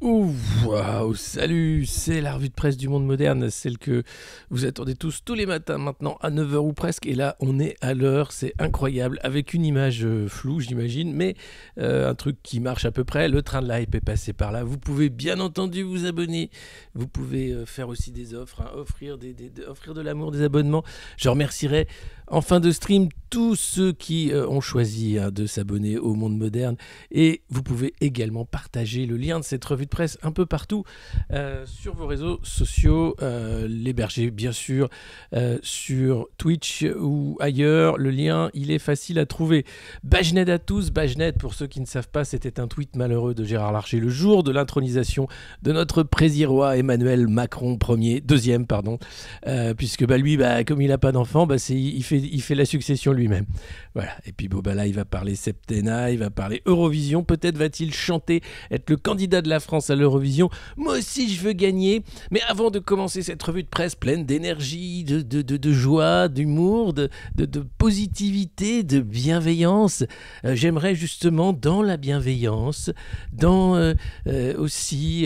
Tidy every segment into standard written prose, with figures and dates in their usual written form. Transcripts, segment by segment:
Ouh, waouh, salut, c'est la revue de presse du monde moderne, celle que vous attendez tous les matins maintenant à 9 heures ou presque, et là on est à l'heure, c'est incroyable, avec une image floue j'imagine, mais un truc qui marche à peu près, le train de la hype est passé par là, vous pouvez bien entendu vous abonner, vous pouvez faire aussi des offres, hein, offrir de l'amour, des abonnements, je remercierai en fin de stream tous ceux qui ont choisi de s'abonner au monde moderne, et vous pouvez également partager le lien de cette revue de presse un peu partout sur vos réseaux sociaux, l'héberger bien sûr sur Twitch ou ailleurs. Le lien, il est facile à trouver. Bajned à tous. Bajned, pour ceux qui ne savent pas, c'était un tweet malheureux de Gérard Larcher le jour de l'intronisation de notre président Emmanuel Macron deuxième, puisque lui, comme il n'a pas d'enfant, il fait la succession lui-même. Voilà. Et puis là, il va parler septennat, il va parler Eurovision. Peut-être va-t-il chanter, être le candidat de la France à l'Eurovision. Moi aussi, je veux gagner. Mais avant de commencer cette revue de presse pleine d'énergie, de joie, d'humour, de positivité, de bienveillance, j'aimerais justement, dans la bienveillance, dans aussi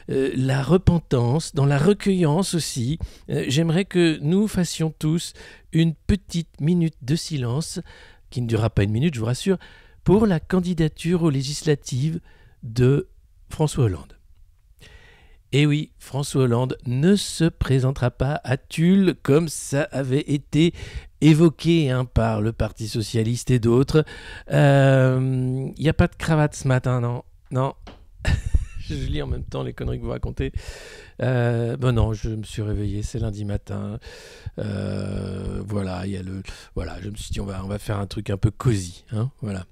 la repentance, dans la recueillance aussi, j'aimerais que nous fassions tous une petite minute de silence, qui ne durera pas une minute, je vous rassure, pour la candidature aux législatives de François Hollande. Et oui, François Hollande ne se présentera pas à Tulle comme ça avait été évoqué par le Parti Socialiste et d'autres. Il n'y a pas de cravate ce matin, non. Je lis en même temps les conneries que vous racontez. Non, je me suis réveillé, c'est lundi matin. Voilà, je me suis dit on va faire un truc un peu cosy, hein, voilà.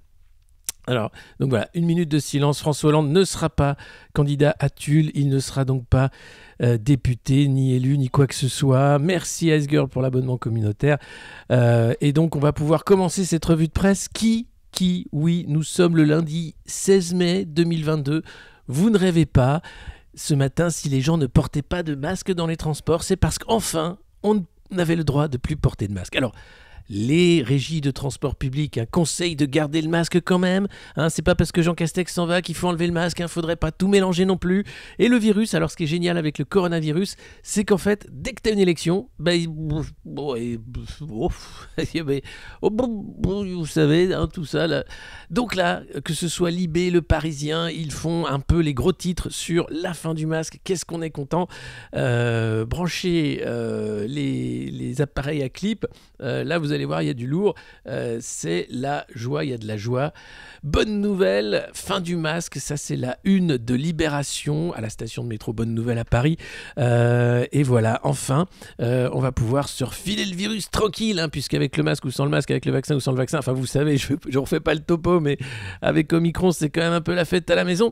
Alors, donc voilà, une minute de silence. François Hollande ne sera pas candidat à Tulle. Il ne sera donc pas député, ni élu, ni quoi que ce soit. Merci Ice Girl pour l'abonnement communautaire. Et donc, on va pouvoir commencer cette revue de presse oui, nous sommes le lundi 16 mai 2022. Vous ne rêvez pas. Ce matin, si les gens ne portaient pas de masque dans les transports, c'est parce qu'enfin, on avait le droit de plus porter de masque. Alors, les régies de transport public conseillent de garder le masque quand même. C'est pas parce que Jean Castex s'en va qu'il faut enlever le masque. Faudrait pas tout mélanger non plus. Et le virus, alors ce qui est génial avec le coronavirus, c'est qu'en fait, dès que tu as une élection, vous savez, tout ça. Là. Donc là, que ce soit Libé, Le Parisien, ils font un peu les gros titres sur la fin du masque. Qu'est-ce qu'on est content. Branchez les appareils à clip. Là, vous allez voir, il y a du lourd, c'est la joie, il y a de la joie. Bonne nouvelle, fin du masque, ça c'est la une de Libération à la station de métro Bonne Nouvelle à Paris. Et voilà, enfin, on va pouvoir se refiler le virus tranquille, puisqu'avec le masque ou sans le masque, avec le vaccin ou sans le vaccin, enfin vous savez, je ne refais pas le topo, mais avec Omicron, c'est quand même un peu la fête à la maison.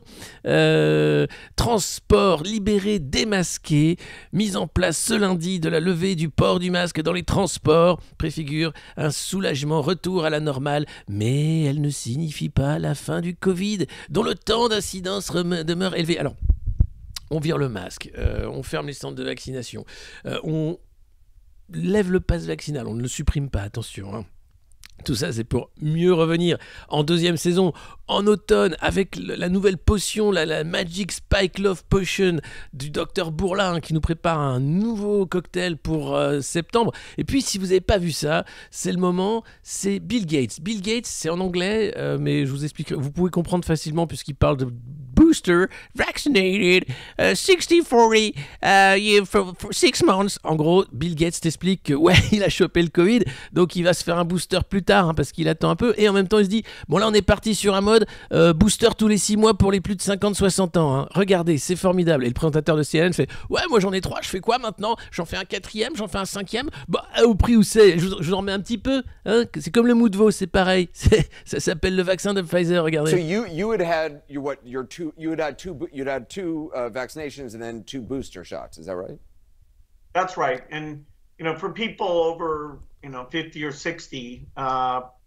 Transport libéré, démasqué, mise en place ce lundi de la levée du port du masque dans les transports, préfigure un soulagement, retour à la normale, mais elle ne signifie pas la fin du Covid, dont le temps d'incidence demeure élevé. Alors, on vire le masque, on ferme les centres de vaccination, on lève le pass vaccinal, on ne le supprime pas, attention, Tout ça, c'est pour mieux revenir en deuxième saison, en automne, avec la nouvelle potion, la Magic Spike Love Potion du Dr Bourla, qui nous prépare un nouveau cocktail pour septembre. Et puis, si vous n'avez pas vu ça, c'est le moment, c'est Bill Gates. Bill Gates, c'est en anglais, mais je vous explique, vous pouvez comprendre facilement puisqu'il parle de booster, vaccinated, 60-40, for 6 months. En gros, Bill Gates t'explique que, il a chopé le Covid, donc il va se faire un booster plus tard, parce qu'il attend un peu, et en même temps il se dit, bon là on est parti sur un mode booster tous les 6 mois pour les plus de 50-60 ans, regardez, c'est formidable. Et le présentateur de CNN fait, moi j'en ai 3, je fais quoi maintenant? J'en fais un 4e, j'en fais un 5e, au prix où c'est, je vous en remets un petit peu, c'est comme le mou de veau, c'est pareil, ça s'appelle le vaccin de Pfizer, regardez. So you had two vaccinations and then 2 booster shots, is that right? That's right. And for people over 50 or 60,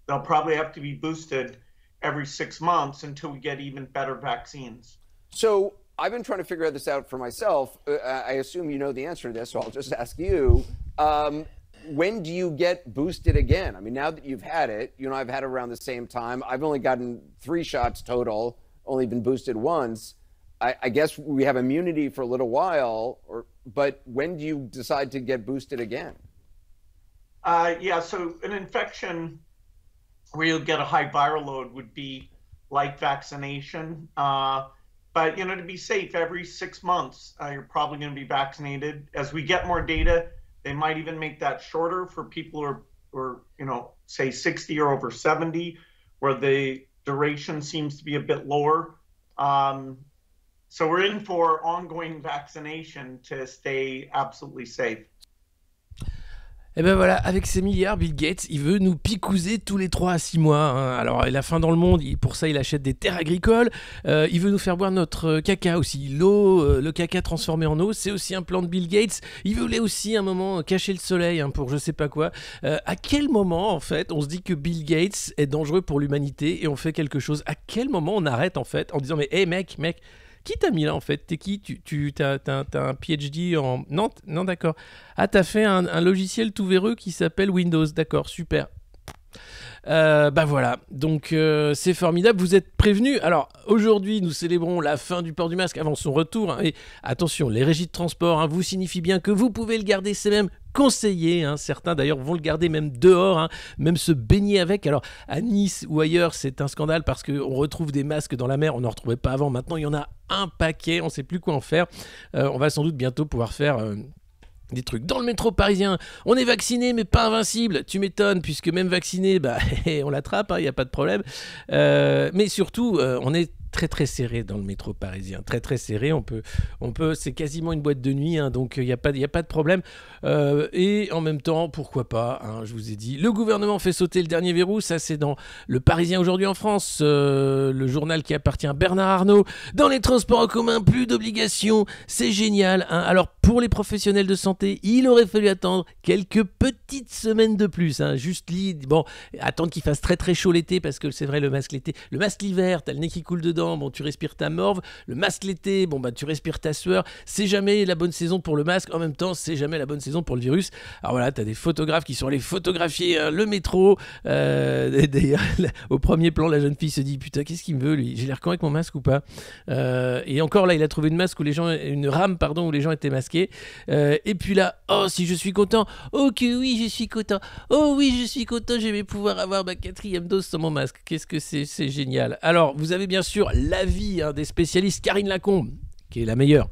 they'll probably have to be boosted every 6 months until we get even better vaccines. So I've been trying to figure this out for myself. I assume you know the answer to this, so I'll just ask you. When do you get boosted again? I mean, now that you've had it, I've had it around the same time. I've only gotten 3 shots total, only been boosted once. I guess we have immunity for a little while, but when do you decide to get boosted again? Yeah, so an infection where you'll get a high viral load would be like vaccination. But, you know, to be safe, every 6 months, you're probably going to be vaccinated. As we get more data, they might even make that shorter for people who are, you know, say 60 or over 70, where the duration seems to be a bit lower. So we're in for ongoing vaccination to stay absolutely safe. Et ben voilà, avec ses milliards, Bill Gates, il veut nous picouser tous les 3 à 6 mois. Hein. Alors, il a faim dans le monde, pour ça, il achète des terres agricoles. Il veut nous faire boire notre caca aussi. L'eau, le caca transformé en eau, c'est aussi un plan de Bill Gates. Il voulait aussi, un moment, cacher le soleil pour je sais pas quoi. À quel moment, en fait, on se dit que Bill Gates est dangereux pour l'humanité et on fait quelque chose? À quel moment on arrête, en fait, en disant, mais hé, mec, qui t'a mis là en fait? T'es qui? T'as un PhD en... Non, d'accord. Ah, t'as fait un logiciel tout véreux qui s'appelle Windows. D'accord, super. Bah voilà, donc c'est formidable, vous êtes prévenus. Alors aujourd'hui nous célébrons la fin du port du masque avant son retour, et attention, les régies de transport vous signifient bien que vous pouvez le garder, c'est même conseillé, certains d'ailleurs vont le garder même dehors, même se baigner avec. Alors à Nice ou ailleurs c'est un scandale parce qu'on retrouve des masques dans la mer, on n'en retrouvait pas avant, maintenant il y en a un paquet, on ne sait plus quoi en faire. On va sans doute bientôt pouvoir faire... des trucs. Dans le métro parisien, on est vacciné mais pas invincible. Tu m'étonnes, puisque même vacciné, on l'attrape, il n'y a pas de problème. Mais surtout, on est très très serré dans le métro parisien, très très serré. On peut, c'est quasiment une boîte de nuit, donc il n'y a pas de problème. Et en même temps, pourquoi pas, je vous ai dit, le gouvernement fait sauter le dernier verrou. Ça, c'est dans le Parisien aujourd'hui en France, le journal qui appartient à Bernard Arnault. Dans les transports en commun, plus d'obligations, c'est génial. Alors pour les professionnels de santé, il aurait fallu attendre quelques petites semaines de plus, juste attendre qu'il fasse très très chaud l'été, parce que c'est vrai, le masque l'été, le masque l'hiver, t'as le nez qui coule dedans. Tu respires ta morve. Le masque l'été, tu respires ta sueur. C'est jamais la bonne saison pour le masque. En même temps, c'est jamais la bonne saison pour le virus. Alors voilà, t'as des photographes qui sont allés photographier le métro. D'ailleurs, au premier plan, la jeune fille se dit, putain, qu'est-ce qu'il me veut, lui? J'ai l'air con avec mon masque ou pas? Et encore là, il a trouvé une rame, où les gens étaient masqués. Et puis là, oh, si je suis content. Oh que oui, je suis content. Oh oui, je suis content. Je vais pouvoir avoir ma 4e dose sans mon masque. Qu'est-ce que c'est génial. Alors, vous avez bien sûr l'avis des spécialistes. Karine Lacombe, qui est la meilleure,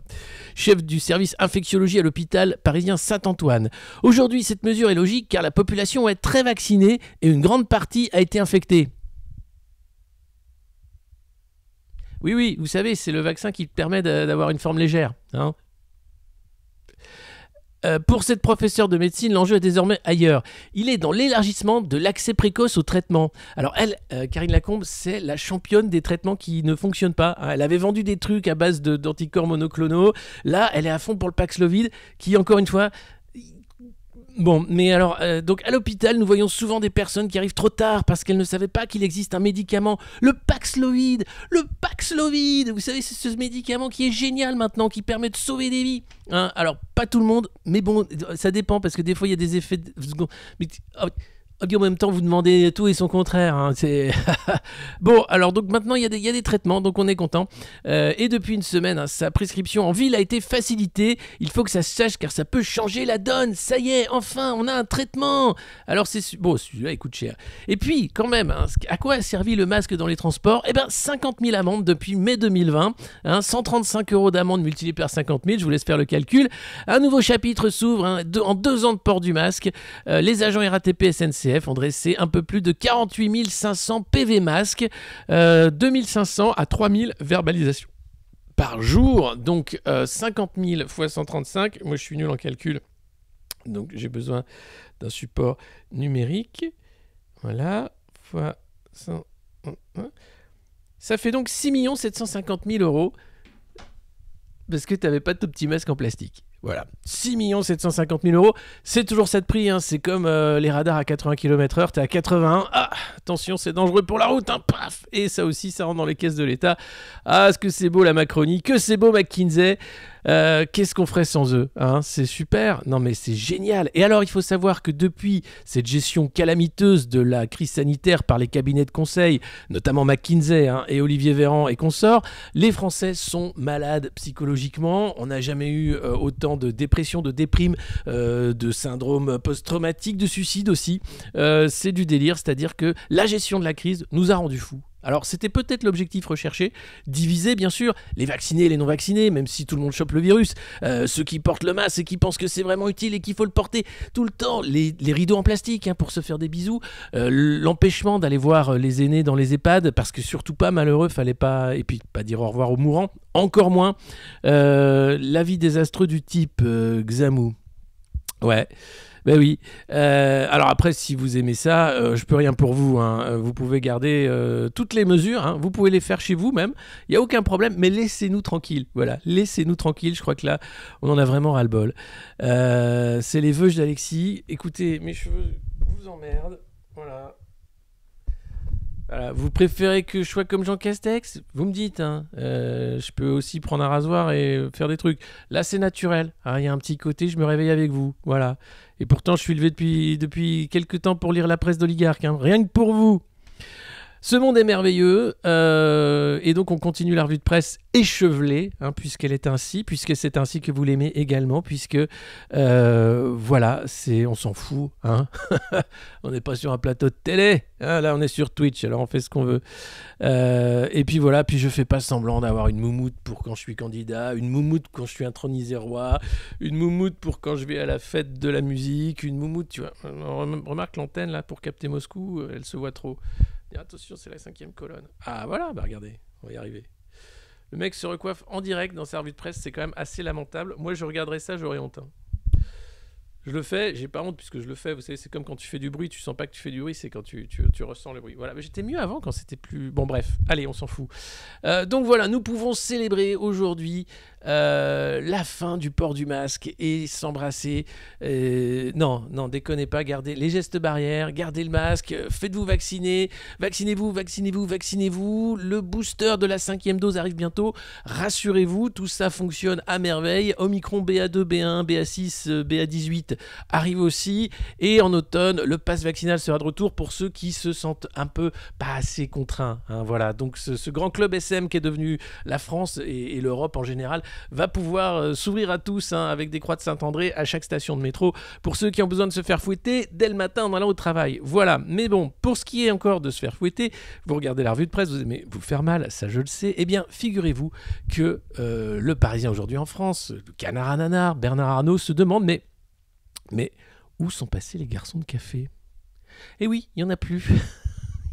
chef du service infectiologie à l'hôpital parisien Saint-Antoine. Aujourd'hui, cette mesure est logique car la population est très vaccinée et une grande partie a été infectée. Oui, vous savez, c'est le vaccin qui permet d'avoir une forme légère. Pour cette professeure de médecine, l'enjeu est désormais ailleurs. Il est dans l'élargissement de l'accès précoce au traitement. Alors elle, Karine Lacombe, c'est la championne des traitements qui ne fonctionnent pas. Elle avait vendu des trucs à base d'anticorps monoclonaux. Là, elle est à fond pour le Paxlovid, qui, encore une fois... Bon, mais alors, donc à l'hôpital, nous voyons souvent des personnes qui arrivent trop tard parce qu'elles ne savaient pas qu'il existe un médicament, le Paxlovid, vous savez, c'est ce médicament qui est génial maintenant, qui permet de sauver des vies. Alors, pas tout le monde, mais bon, ça dépend parce que des fois, il y a des effets... en même temps, vous demandez tout et son contraire. C'est... Bon, alors donc maintenant, il y a des traitements, donc on est content. Et depuis une semaine, sa prescription en ville a été facilitée. Il faut que ça se sache car ça peut changer la donne. Ça y est, enfin, on a un traitement. Alors bon, celui-là, il coûte cher. Et puis, quand même, à quoi a servi le masque dans les transports? 50 000 amendes depuis mai 2020. 135 € d'amende multiplié par 50 000, je vous laisse faire le calcul. Un nouveau chapitre s'ouvre en 2 ans de port du masque. Les agents RATP SNCF ont dressé un peu plus de 48 500 PV masques, 2500 à 3000 verbalisations par jour, donc 50 000 fois 135, moi je suis nul en calcul, donc j'ai besoin d'un support numérique, voilà, fois 100, ça fait donc 6 750 000 € parce que tu n'avais pas de tout petit masque en plastique. Voilà, 6 750 000 €, c'est toujours ça de prix, c'est comme les radars à 80 km/h, t'es à 81, attention c'est dangereux pour la route, paf, et ça aussi ça rentre dans les caisses de l'État. Ah, est-ce que c'est beau la Macronie, que c'est beau McKinsey. Qu'est-ce qu'on ferait sans eux, hein? C'est super. Non, mais c'est génial. Et alors, il faut savoir que depuis cette gestion calamiteuse de la crise sanitaire par les cabinets de conseil, notamment McKinsey et Olivier Véran et consorts, les Français sont malades psychologiquement. On n'a jamais eu autant de dépression, de déprime, de syndrome post-traumatique, de suicide aussi. C'est du délire, c'est-à-dire que la gestion de la crise nous a rendus fous. Alors c'était peut-être l'objectif recherché, diviser bien sûr les vaccinés et les non vaccinés, même si tout le monde chope le virus, ceux qui portent le masque et qui pensent que c'est vraiment utile et qu'il faut le porter tout le temps, les rideaux en plastique pour se faire des bisous, l'empêchement d'aller voir les aînés dans les EHPAD, parce que surtout pas malheureux, fallait pas, et puis pas dire au revoir aux mourants, encore moins, l'avis désastreux du type Xamou. Ouais. Ben oui. Alors après, si vous aimez ça, je peux rien pour vous. Vous pouvez garder toutes les mesures. Vous pouvez les faire chez vous même. Il n'y a aucun problème. Mais laissez-nous tranquilles. Voilà, laissez-nous tranquilles. Je crois que là, on en a vraiment ras-le-bol. C'est les veuches d'Alexis. Écoutez, mes cheveux vous emmerdent. Voilà. Voilà, vous préférez que je sois comme Jean Castex? Vous me dites, je peux aussi prendre un rasoir et faire des trucs. Là, c'est naturel. Il y a un petit côté, je me réveille avec vous. Voilà. Et pourtant, je suis levé depuis quelques temps pour lire la presse d'oligarque. Rien que pour vous. Ce monde est merveilleux. Et donc, on continue la revue de presse échevelée, puisque c'est ainsi que vous l'aimez également, puisque voilà, on s'en fout. On n'est pas sur un plateau de télé. Là, on est sur Twitch, alors on fait ce qu'on veut. Et puis voilà, puis je fais pas semblant d'avoir une moumoute pour quand je suis candidat, une moumoute quand je suis intronisé roi, une moumoute pour quand je vais à la fête de la musique, une moumoute, tu vois. Remarque l'antenne là pour capter Moscou, elle se voit trop. Et attention, c'est la 5e colonne. Ah voilà, regardez, on va y arriver. Le mec se recoiffe en direct dans sa revue de presse, c'est quand même assez lamentable. Moi, je regarderais ça, j'aurais honte. Je le fais, j'ai pas honte puisque je le fais. Vous savez, c'est comme quand tu fais du bruit, tu sens pas que tu fais du bruit, c'est quand tu ressens le bruit. Voilà, mais j'étais mieux avant quand c'était plus... Bon bref, allez, on s'en fout. Donc voilà, nous pouvons célébrer aujourd'hui la fin du port du masque et s'embrasser. Non, déconnez pas, gardez les gestes barrières, gardez le masque, faites-vous vacciner, vaccinez-vous. Le booster de la 5e dose arrive bientôt, rassurez-vous, tout ça fonctionne à merveille. Omicron BA2, B1, BA6, BA18 arrive aussi, et en automne, le pass vaccinal sera de retour pour ceux qui se sentent un peu pas assez contraints. Voilà, donc ce grand club SM qui est devenu la France et l'Europe en général va pouvoir s'ouvrir à tous avec des croix de Saint-André à chaque station de métro pour ceux qui ont besoin de se faire fouetter dès le matin en allant au travail. Voilà, mais bon, pour ce qui est encore de se faire fouetter, vous regardez la revue de presse, vous aimez vous faire mal, ça je le sais. Eh bien, figurez-vous que le Parisien aujourd'hui en France, le canard à nanar, Bernard Arnault se demande mais où sont passés les garçons de café? Eh oui, il n'y en a plus.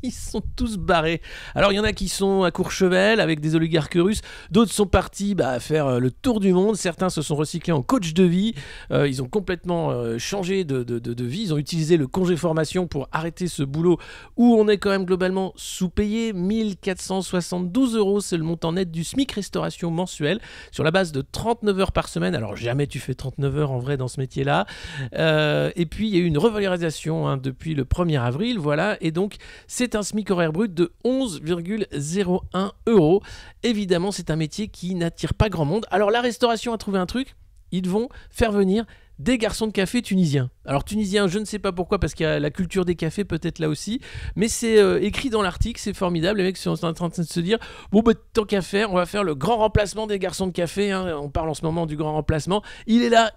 Ils sont tous barrés. Alors il y en a qui sont à Courchevel avec des oligarques russes, d'autres sont partis à faire le tour du monde, certains se sont recyclés en coach de vie, ils ont complètement changé de vie, ils ont utilisé le congé formation pour arrêter ce boulot où on est quand même globalement sous-payé. 1472 €, c'est le montant net du SMIC restauration mensuel sur la base de 39 heures par semaine. Alors jamais tu fais 39 heures en vrai dans ce métier-là. Et puis il y a eu une revalorisation depuis le 1er avril, voilà, et donc c'est un SMIC horaire brut de 11,01 €. Évidemment, c'est un métier qui n'attire pas grand monde. Alors la restauration a trouvé un truc, ils vont faire venir des garçons de café tunisiens. Alors tunisiens, je ne sais pas pourquoi, parce qu'il y a la culture des cafés peut-être là aussi, mais c'est écrit dans l'article, c'est formidable. Les mecs sont en train de se dire, bon tant qu'à faire, on va faire le grand remplacement des garçons de café, on parle en ce moment du grand remplacement, il est là,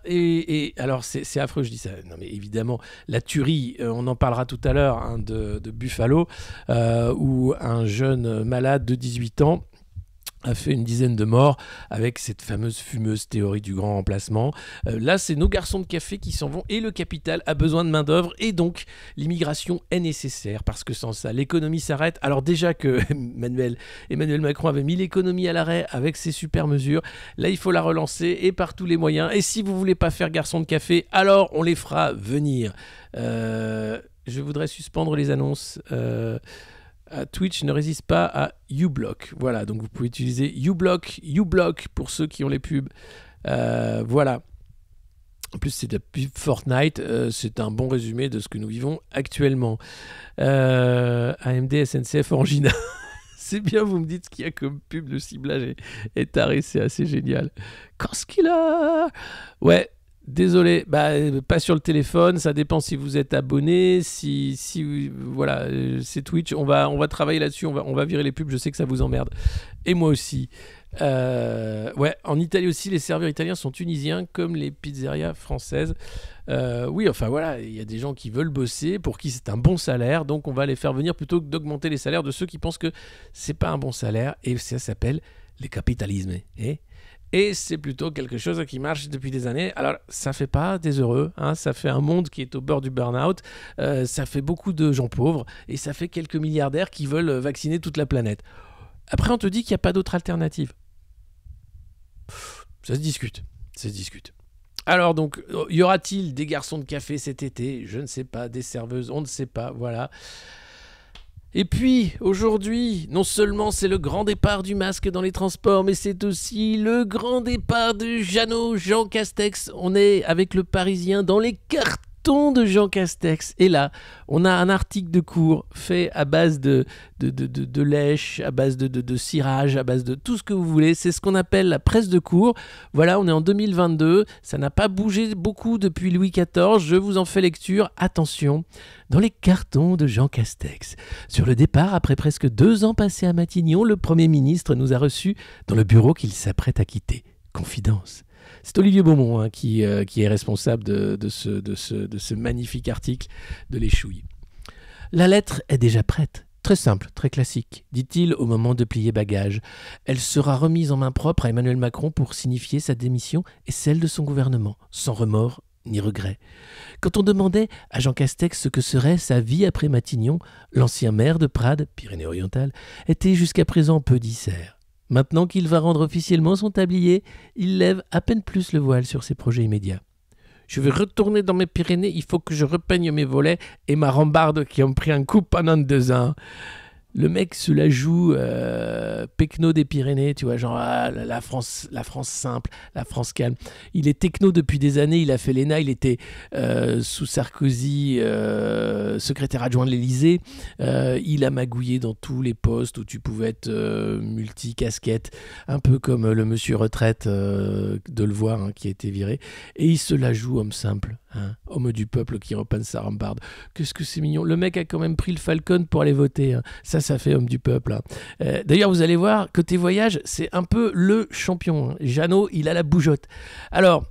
et alors c'est affreux, je dis ça, non mais évidemment, la tuerie, on en parlera tout à l'heure, de Buffalo, où un jeune malade de 18 ans a fait une dizaine de morts avec cette fameuse fumeuse théorie du grand remplacement. Là, c'est nos garçons de café qui s'en vont et le capital a besoin de main-d'œuvre et donc l'immigration est nécessaire parce que sans ça, l'économie s'arrête. Alors, déjà que Emmanuel Macron avait mis l'économie à l'arrêt avec ses super mesures, là, il faut la relancer et par tous les moyens. Et si vous voulez pas faire garçon de café, alors on les fera venir. Je voudrais suspendre les annonces. Twitch ne résiste pas à uBlock. Voilà, donc vous pouvez utiliser uBlock pour ceux qui ont les pubs. Voilà. En plus, c'est de la pub Fortnite. C'est un bon résumé de ce que nous vivons actuellement. AMD, SNCF, Orangina. C'est bien, vous me dites ce qu'il y a comme pub, le ciblage est taré, c'est assez génial. Killer. Ouais, désolé, pas sur le téléphone, ça dépend si vous êtes abonné, si voilà, c'est Twitch, on va travailler là-dessus, on va virer les pubs, je sais que ça vous emmerde. Et moi aussi. Ouais, en Italie aussi, les serveurs italiens sont tunisiens comme les pizzerias françaises. Oui, enfin voilà, il y a des gens qui veulent bosser, pour qui c'est un bon salaire, donc on va les faire venir plutôt que d'augmenter les salaires de ceux qui pensent que c'est pas un bon salaire, et ça s'appelle le capitalisme. Et c'est plutôt quelque chose qui marche depuis des années. Alors, ça fait pas des heureux, hein, ça fait un monde qui est au bord du burn-out, ça fait beaucoup de gens pauvres, et ça fait quelques milliardaires qui veulent vacciner toute la planète. Après, on te dit qu'il n'y a pas d'autre alternative. Ça se discute. Alors donc, y aura-t-il des garçons de café cet été ? Je ne sais pas, des serveuses, on ne sait pas, voilà. Et puis, aujourd'hui, non seulement c'est le grand départ du masque dans les transports, mais c'est aussi le grand départ de Jean Castex. On est avec le Parisien dans les cartons de Jean Castex. Et là, on a un article de cours fait à base de lèche, à base de cirage, à base de tout ce que vous voulez. C'est ce qu'on appelle la presse de cours. Voilà, on est en 2022. Ça n'a pas bougé beaucoup depuis Louis XIV. Je vous en fais lecture. Attention, dans les cartons de Jean Castex. Sur le départ, après presque 2 ans passés à Matignon, le Premier ministre nous a reçus dans le bureau qu'il s'apprête à quitter. Confidence. C'est Olivier Beaumont qui est responsable de ce magnifique article de l'Échouille. La lettre est déjà prête. Très simple, très classique, dit-il au moment de plier bagages. Elle sera remise en main propre à Emmanuel Macron pour signifier sa démission et celle de son gouvernement, sans remords ni regret. Quand on demandait à Jean Castex ce que serait sa vie après Matignon, l'ancien maire de Prades, Pyrénées-Orientales, était jusqu'à présent peu disert. Maintenant qu'il va rendre officiellement son tablier, il lève à peine plus le voile sur ses projets immédiats. Je vais retourner dans mes Pyrénées, il faut que je repeigne mes volets et ma rambarde qui ont pris un coup pendant 2 ans. Le mec se la joue pecno des Pyrénées, tu vois, genre la France simple, la France calme. Il est techno depuis des années, il a fait l'ENA, il était sous Sarkozy, secrétaire adjoint de l'Élysée. Il a magouillé dans tous les postes où tu pouvais être multi-casquette, un peu comme le monsieur retraite de le voir qui a été viré. Et il se la joue homme simple. Homme du peuple qui repeint sa rambarde. Qu'est-ce que c'est mignon. Le mec a quand même pris le Falcon pour aller voter. Ça fait homme du peuple. D'ailleurs, vous allez voir, côté voyage, c'est un peu le champion. Jeannot, il a la bougeotte. Alors,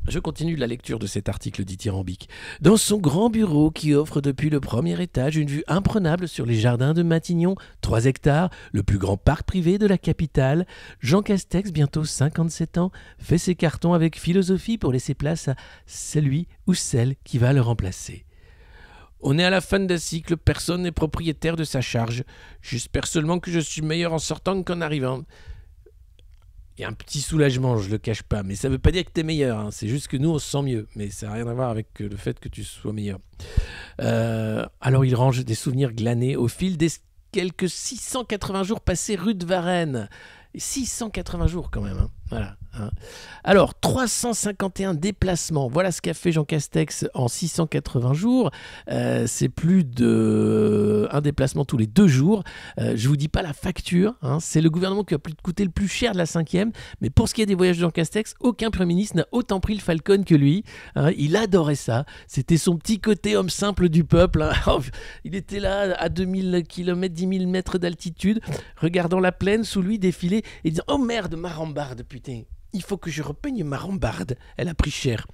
je continue la lecture de cet article dithyrambique. Dans son grand bureau qui offre depuis le premier étage une vue imprenable sur les jardins de Matignon, 3 hectares, le plus grand parc privé de la capitale, Jean Castex, bientôt 57 ans, fait ses cartons avec philosophie pour laisser place à celui ou celle qui va le remplacer. On est à la fin d'un cycle, personne n'est propriétaire de sa charge. J'espère seulement que je suis meilleur en sortant qu'en arrivant. Il y a un petit soulagement, je le cache pas, mais ça veut pas dire que t'es meilleur, c'est juste que nous on se sent mieux, mais ça n'a rien à voir avec le fait que tu sois meilleur. Alors il range des souvenirs glanés au fil des quelques 680 jours passés rue de Varennes. 680 jours quand même, voilà. Alors, 351 déplacements, voilà ce qu'a fait Jean Castex en 680 jours. C'est plus d'un déplacement tous les 2 jours. Je vous dis pas la facture, c'est le gouvernement qui a coûté le plus cher de la 5e. Mais pour ce qui est des voyages de Jean Castex, aucun Premier ministre n'a autant pris le Falcon que lui. Il adorait ça. C'était son petit côté homme simple du peuple. Il était là à 2000 km, 10 000 mètres d'altitude, regardant la plaine sous lui défiler et disant « Oh merde, ma rambarde, putain !» Il faut que je repeigne ma rambarde, elle a pris cher.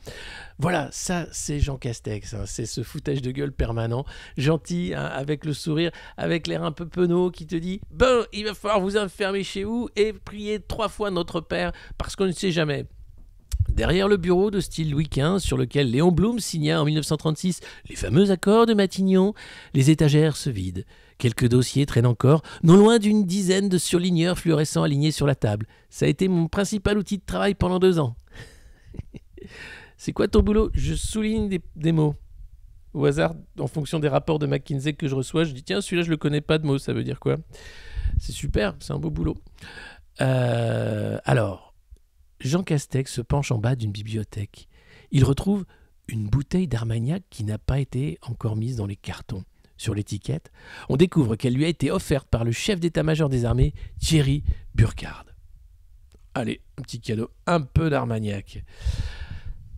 Voilà, ça c'est Jean Castex, c'est ce foutage de gueule permanent, gentil, avec le sourire, avec l'air un peu penaud qui te dit « Ben, il va falloir vous enfermer chez vous et prier 3 fois notre Père parce qu'on ne sait jamais ». Derrière le bureau de style Louis XV, sur lequel Léon Blum signa en 1936 les fameux accords de Matignon, les étagères se vident. Quelques dossiers traînent encore, non loin d'une dizaine de surligneurs fluorescents alignés sur la table. Ça a été mon principal outil de travail pendant 2 ans. C'est quoi ton boulot ? Je souligne des mots. Au hasard, en fonction des rapports de McKinsey que je reçois, je dis tiens, celui-là je le connais pas de mots, ça veut dire quoi ? C'est super, c'est un beau boulot. Alors, Jean Castex se penche en bas d'une bibliothèque. Il retrouve une bouteille d'Armagnac qui n'a pas été encore mise dans les cartons. sur l'étiquette, on découvre qu'elle lui a été offerte par le chef d'état-major des armées, Thierry Burkhardt. Allez, un petit cadeau, un peu d'Armagnac.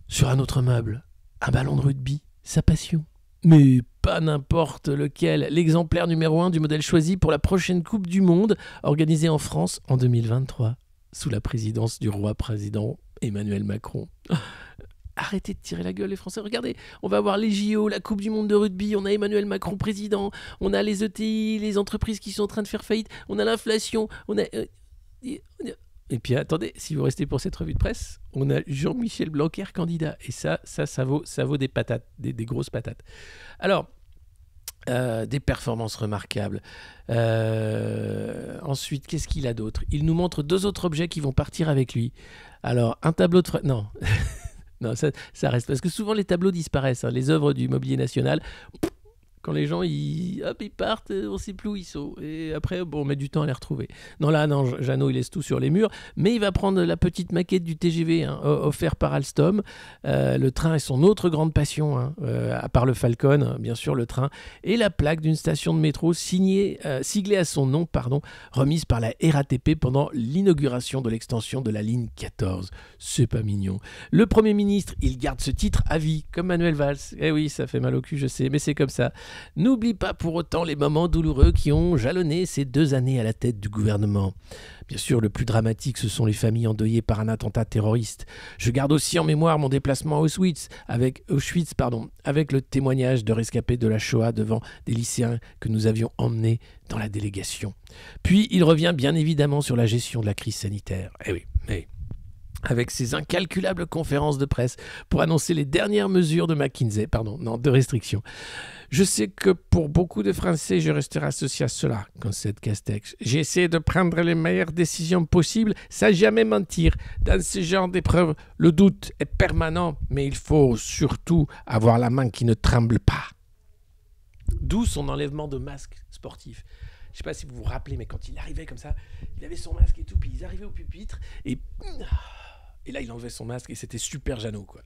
Sur un autre meuble, un ballon de rugby, sa passion. Mais pas n'importe lequel, l'exemplaire numéro 1 du modèle choisi pour la prochaine Coupe du Monde, organisée en France en 2023, sous la présidence du roi-président Emmanuel Macron. Arrêtez de tirer la gueule les Français, regardez, on va avoir les JO, la Coupe du Monde de rugby, on a Emmanuel Macron président, on a les ETI, les entreprises qui sont en train de faire faillite, on a l'inflation, on a... Et puis attendez, si vous restez pour cette revue de presse, on a Jean-Michel Blanquer candidat. Et ça vaut des patates, des grosses patates. Alors, des performances remarquables. Ensuite, qu'est-ce qu'il a d'autre? Il nous montre 2 autres objets qui vont partir avec lui. Alors, un tableau de... Non, non, ça reste. Parce que souvent, les tableaux disparaissent. Hein. Les œuvres du Mobilier National... Quand les gens ils partent, on ne sait plus où ils sont. Et après, bon, on met du temps à les retrouver. Non, là, non, Jeannot, il laisse tout sur les murs. Mais il va prendre la petite maquette du TGV offert par Alstom. Le train est son autre grande passion, à part le Falcon, bien sûr, le train. Et la plaque d'une station de métro siglée à son nom, remise par la RATP pendant l'inauguration de l'extension de la ligne 14. C'est pas mignon. Le Premier ministre, il garde ce titre à vie, comme Manuel Valls. Eh oui, ça fait mal au cul, je sais, mais c'est comme ça. N'oublie pas pour autant les moments douloureux qui ont jalonné ces 2 années à la tête du gouvernement. Bien sûr, le plus dramatique, ce sont les familles endeuillées par un attentat terroriste. Je garde aussi en mémoire mon déplacement à Auschwitz, avec le témoignage de rescapés de la Shoah devant des lycéens que nous avions emmenés dans la délégation. Puis, il revient bien évidemment sur la gestion de la crise sanitaire. Eh oui, avec ses incalculables conférences de presse pour annoncer les dernières mesures de restriction. Je sais que pour beaucoup de Français, je resterai associé à cela, concède Castex. J'ai essayé de prendre les meilleures décisions possibles sans jamais mentir. Dans ce genre d'épreuve, le doute est permanent, mais il faut surtout avoir la main qui ne tremble pas. D'où son enlèvement de masque sportif. Je ne sais pas si vous vous rappelez, mais quand il arrivait comme ça, il avait son masque et tout, puis ils arrivaient au pupitre, et là, il enlevait son masque, et c'était Super Jeannot, quoi.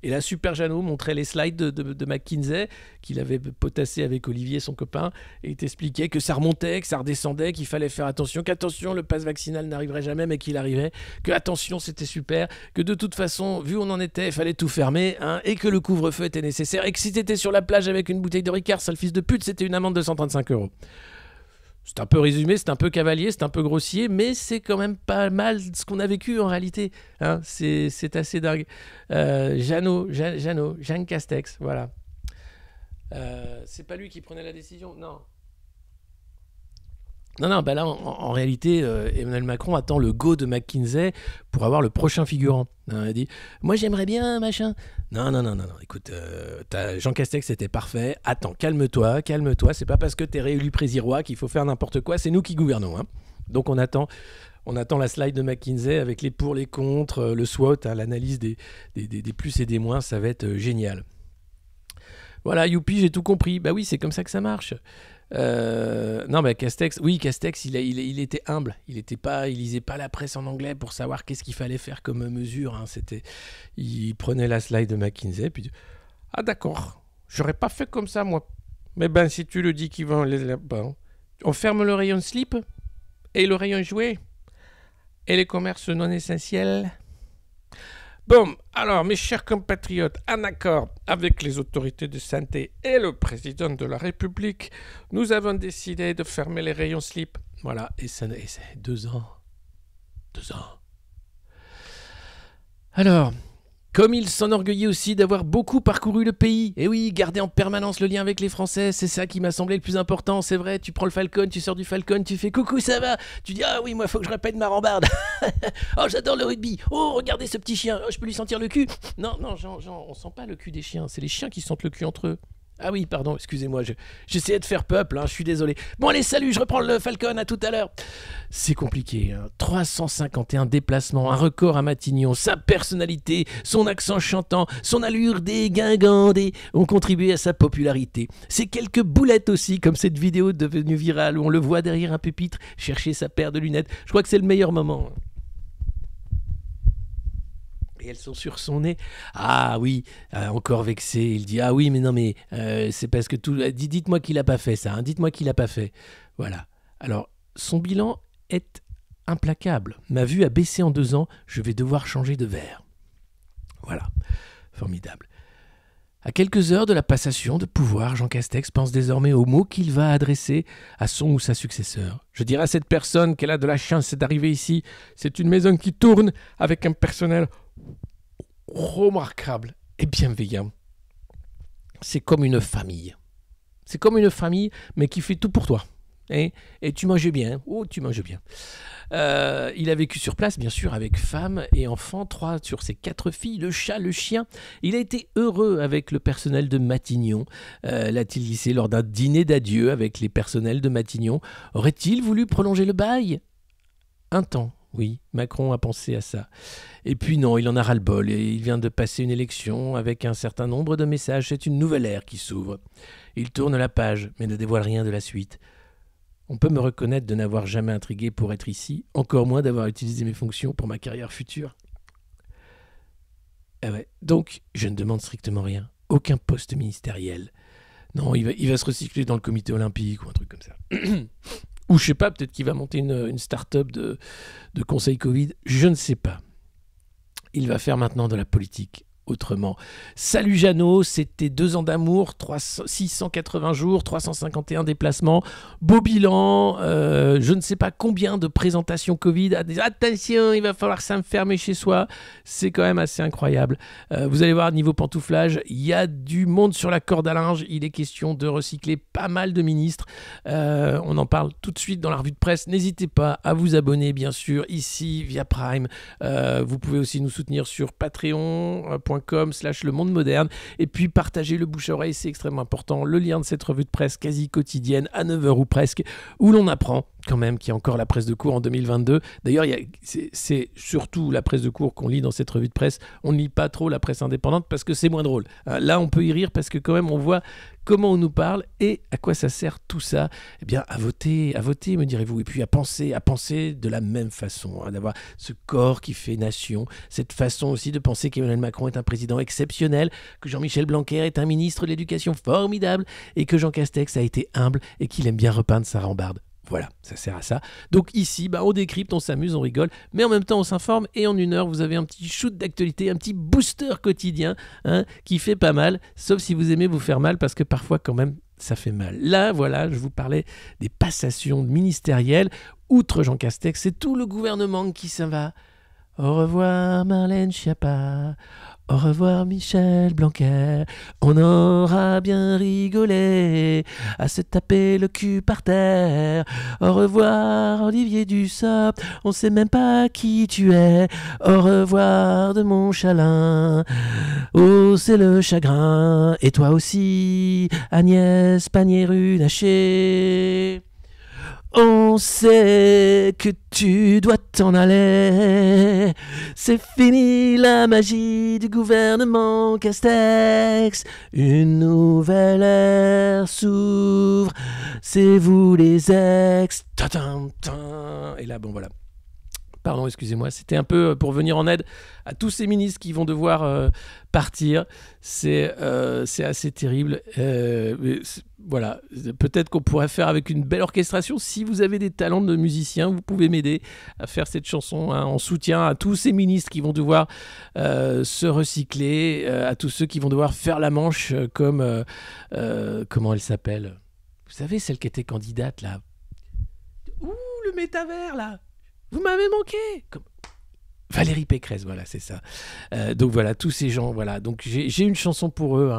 Et là, Super Jeannot montrait les slides de McKinsey qu'il avait potassé avec Olivier, son copain, et il t'expliquait que ça remontait, que ça redescendait, qu'il fallait faire attention, qu'attention, le pass vaccinal n'arriverait jamais, mais qu'il arrivait, que attention, c'était super, que de toute façon, vu où on en était, il fallait tout fermer, et que le couvre-feu était nécessaire, et que si t'étais sur la plage avec une bouteille de Ricard, sale fils de pute, c'était une amende de 135 €. C'est un peu résumé, c'est un peu cavalier, c'est un peu grossier, mais c'est quand même pas mal ce qu'on a vécu en réalité. Hein, c'est assez dingue. Jean Castex, voilà. C'est pas lui qui prenait la décision, non. Non, bah là, en réalité, Emmanuel Macron attend le go de McKinsey pour avoir le prochain figurant. Il a dit, moi j'aimerais bien, machin. Non, écoute, Jean Castex, c'était parfait. Attends, calme-toi, c'est pas parce que t'es réélu président qu'il faut faire n'importe quoi, c'est nous qui gouvernons. Hein. Donc on attend la slide de McKinsey avec les pour, les contre, le SWOT, l'analyse des plus et des moins, ça va être génial. Voilà, youpi, j'ai tout compris. Bah oui, c'est comme ça que ça marche. Non, mais Castex, il était humble. Il lisait pas la presse en anglais pour savoir qu'est-ce qu'il fallait faire comme mesure. Hein. Il prenait la slide de McKinsey, puis ah d'accord, j'aurais pas fait comme ça moi. Mais ben si tu le dis qu'ils vont on ferme le rayon slip et le rayon jouet et les commerces non essentiels. Bon, alors mes chers compatriotes, en accord avec les autorités de santé et le président de la République, nous avons décidé de fermer les rayons slip. Voilà, et c'est 2 ans. 2 ans. Alors, comme il s'enorgueillait aussi d'avoir beaucoup parcouru le pays. Et oui, garder en permanence le lien avec les Français, c'est ça qui m'a semblé le plus important, c'est vrai. Tu prends le Falcon, tu sors du Falcon, tu fais coucou, ça va. Tu dis ah oui, moi faut que je répète ma rambarde. Oh, j'adore le rugby. Oh, regardez ce petit chien. Oh, je peux lui sentir le cul. Non, Jean, on sent pas le cul des chiens, c'est les chiens qui sentent le cul entre eux. Ah oui, pardon, excusez-moi, j'essayais de faire peuple, je suis désolé. Bon allez, salut, je reprends le Falcon, à tout à l'heure. C'est compliqué, 351 déplacements, un record à Matignon, sa personnalité, son accent chantant, son allure dégingandée ont contribué à sa popularité. C'est quelques boulettes aussi, comme cette vidéo devenue virale où on le voit derrière un pupitre chercher sa paire de lunettes. Je crois que c'est le meilleur moment. Et elles sont sur son nez. Ah oui, encore vexé. Il dit, ah oui, mais non, mais c'est parce que tout... Dites-moi qu'il n'a pas fait ça, hein, dites-moi qu'il n'a pas fait. Voilà. Alors, son bilan est implacable. Ma vue a baissé en 2 ans, je vais devoir changer de verre. Voilà, formidable. À quelques heures de la passation de pouvoir, Jean Castex pense désormais aux mots qu'il va adresser à son ou sa successeur. Je dirai à cette personne qu'elle a de la chance d'arriver ici. C'est une maison qui tourne avec un personnel remarquable et bienveillant. C'est comme une famille. C'est comme une famille, mais qui fait tout pour toi. Et tu manges bien. Oh, tu manges bien. Il a vécu sur place, bien sûr, avec femme et enfants, 3 sur ses 4 filles, le chat, le chien. Il a été heureux avec le personnel de Matignon. L'a-t-il glissé lors d'un dîner d'adieu avec les personnels de Matignon? Aurait-il voulu prolonger le bail? Un temps, oui, Macron a pensé à ça. Et puis non, il en a ras-le-bol et il vient de passer une élection avec un certain nombre de messages. C'est une nouvelle ère qui s'ouvre. Il tourne la page, mais ne dévoile rien de la suite. On peut me reconnaître de n'avoir jamais intrigué pour être ici, encore moins d'avoir utilisé mes fonctions pour ma carrière future. Ah ouais. Donc, je ne demande strictement rien. Aucun poste ministériel. Non, il va se recycler dans le comité olympique ou un truc comme ça. Ou je sais pas, peut-être qu'il va monter une start-up de conseil Covid. Je ne sais pas. Il va faire maintenant de la politique. Autrement. Salut Jeannot, c'était 2 ans d'amour, 680 jours, 351 déplacements, beau bilan, je ne sais pas combien de présentations Covid. Attention, il va falloir s'enfermer chez soi. C'est quand même assez incroyable. Vous allez voir, niveau pantouflage, il y a du monde sur la corde à linge. Il est question de recycler pas mal de ministres. On en parle tout de suite dans la revue de presse. N'hésitez pas à vous abonner, bien sûr, ici, via Prime. Vous pouvez aussi nous soutenir sur patreon.com/le monde moderne et puis partagez le bouche à oreille, c'est extrêmement important. Le lien de cette revue de presse quasi quotidienne à 9h ou presque, où l'on apprend quand même qu'il y a encore la presse de cours en 2022. D'ailleurs, c'est surtout la presse de cours qu'on lit dans cette revue de presse. On ne lit pas trop la presse indépendante parce que c'est moins drôle. Là, on peut y rire parce que quand même, on voit comment on nous parle et à quoi ça sert tout ça. Eh bien, à voter, me direz-vous. Et puis à penser de la même façon, d'avoir ce corps qui fait nation, cette façon aussi de penser qu'Emmanuel Macron est un président exceptionnel, que Jean-Michel Blanquer est un ministre de l'Éducation formidable et que Jean Castex a été humble et qu'il aime bien repeindre sa rambarde. Voilà, ça sert à ça. Donc ici, on décrypte, on s'amuse, on rigole, mais en même temps on s'informe et en 1 heure, vous avez un petit shoot d'actualité, un petit booster quotidien qui fait pas mal, sauf si vous aimez vous faire mal parce que parfois quand même ça fait mal. Là, voilà, je vous parlais des passations ministérielles. Outre Jean Castex, c'est tout le gouvernement qui s'en va. Au revoir Marlène Schiappa. Au revoir Michel Blanquer, on aura bien rigolé à se taper le cul par terre. Au revoir Olivier Dussopt, on sait même pas qui tu es. Au revoir de Montchalin, oh c'est le chagrin. Et toi aussi Agnès Pannier-Runacher. On sait que tu dois t'en aller. C'est fini la magie du gouvernement Castex. Une nouvelle ère s'ouvre. C'est vous les ex. Et là, bon voilà. Pardon, excusez-moi, c'était un peu pour venir en aide à tous ces ministres qui vont devoir partir. C'est assez terrible. Voilà, peut-être qu'on pourrait faire avec une belle orchestration. Si vous avez des talents de musicien, vous pouvez m'aider à faire cette chanson en soutien à tous ces ministres qui vont devoir se recycler, à tous ceux qui vont devoir faire la manche comme... comment elle s'appelle? Vous savez, celle qui était candidate, là. Ouh, le métavers, là. Vous m'avez manqué. Valérie Pécresse, voilà, c'est ça. Donc voilà, tous ces gens, voilà. Donc j'ai une chanson pour eux.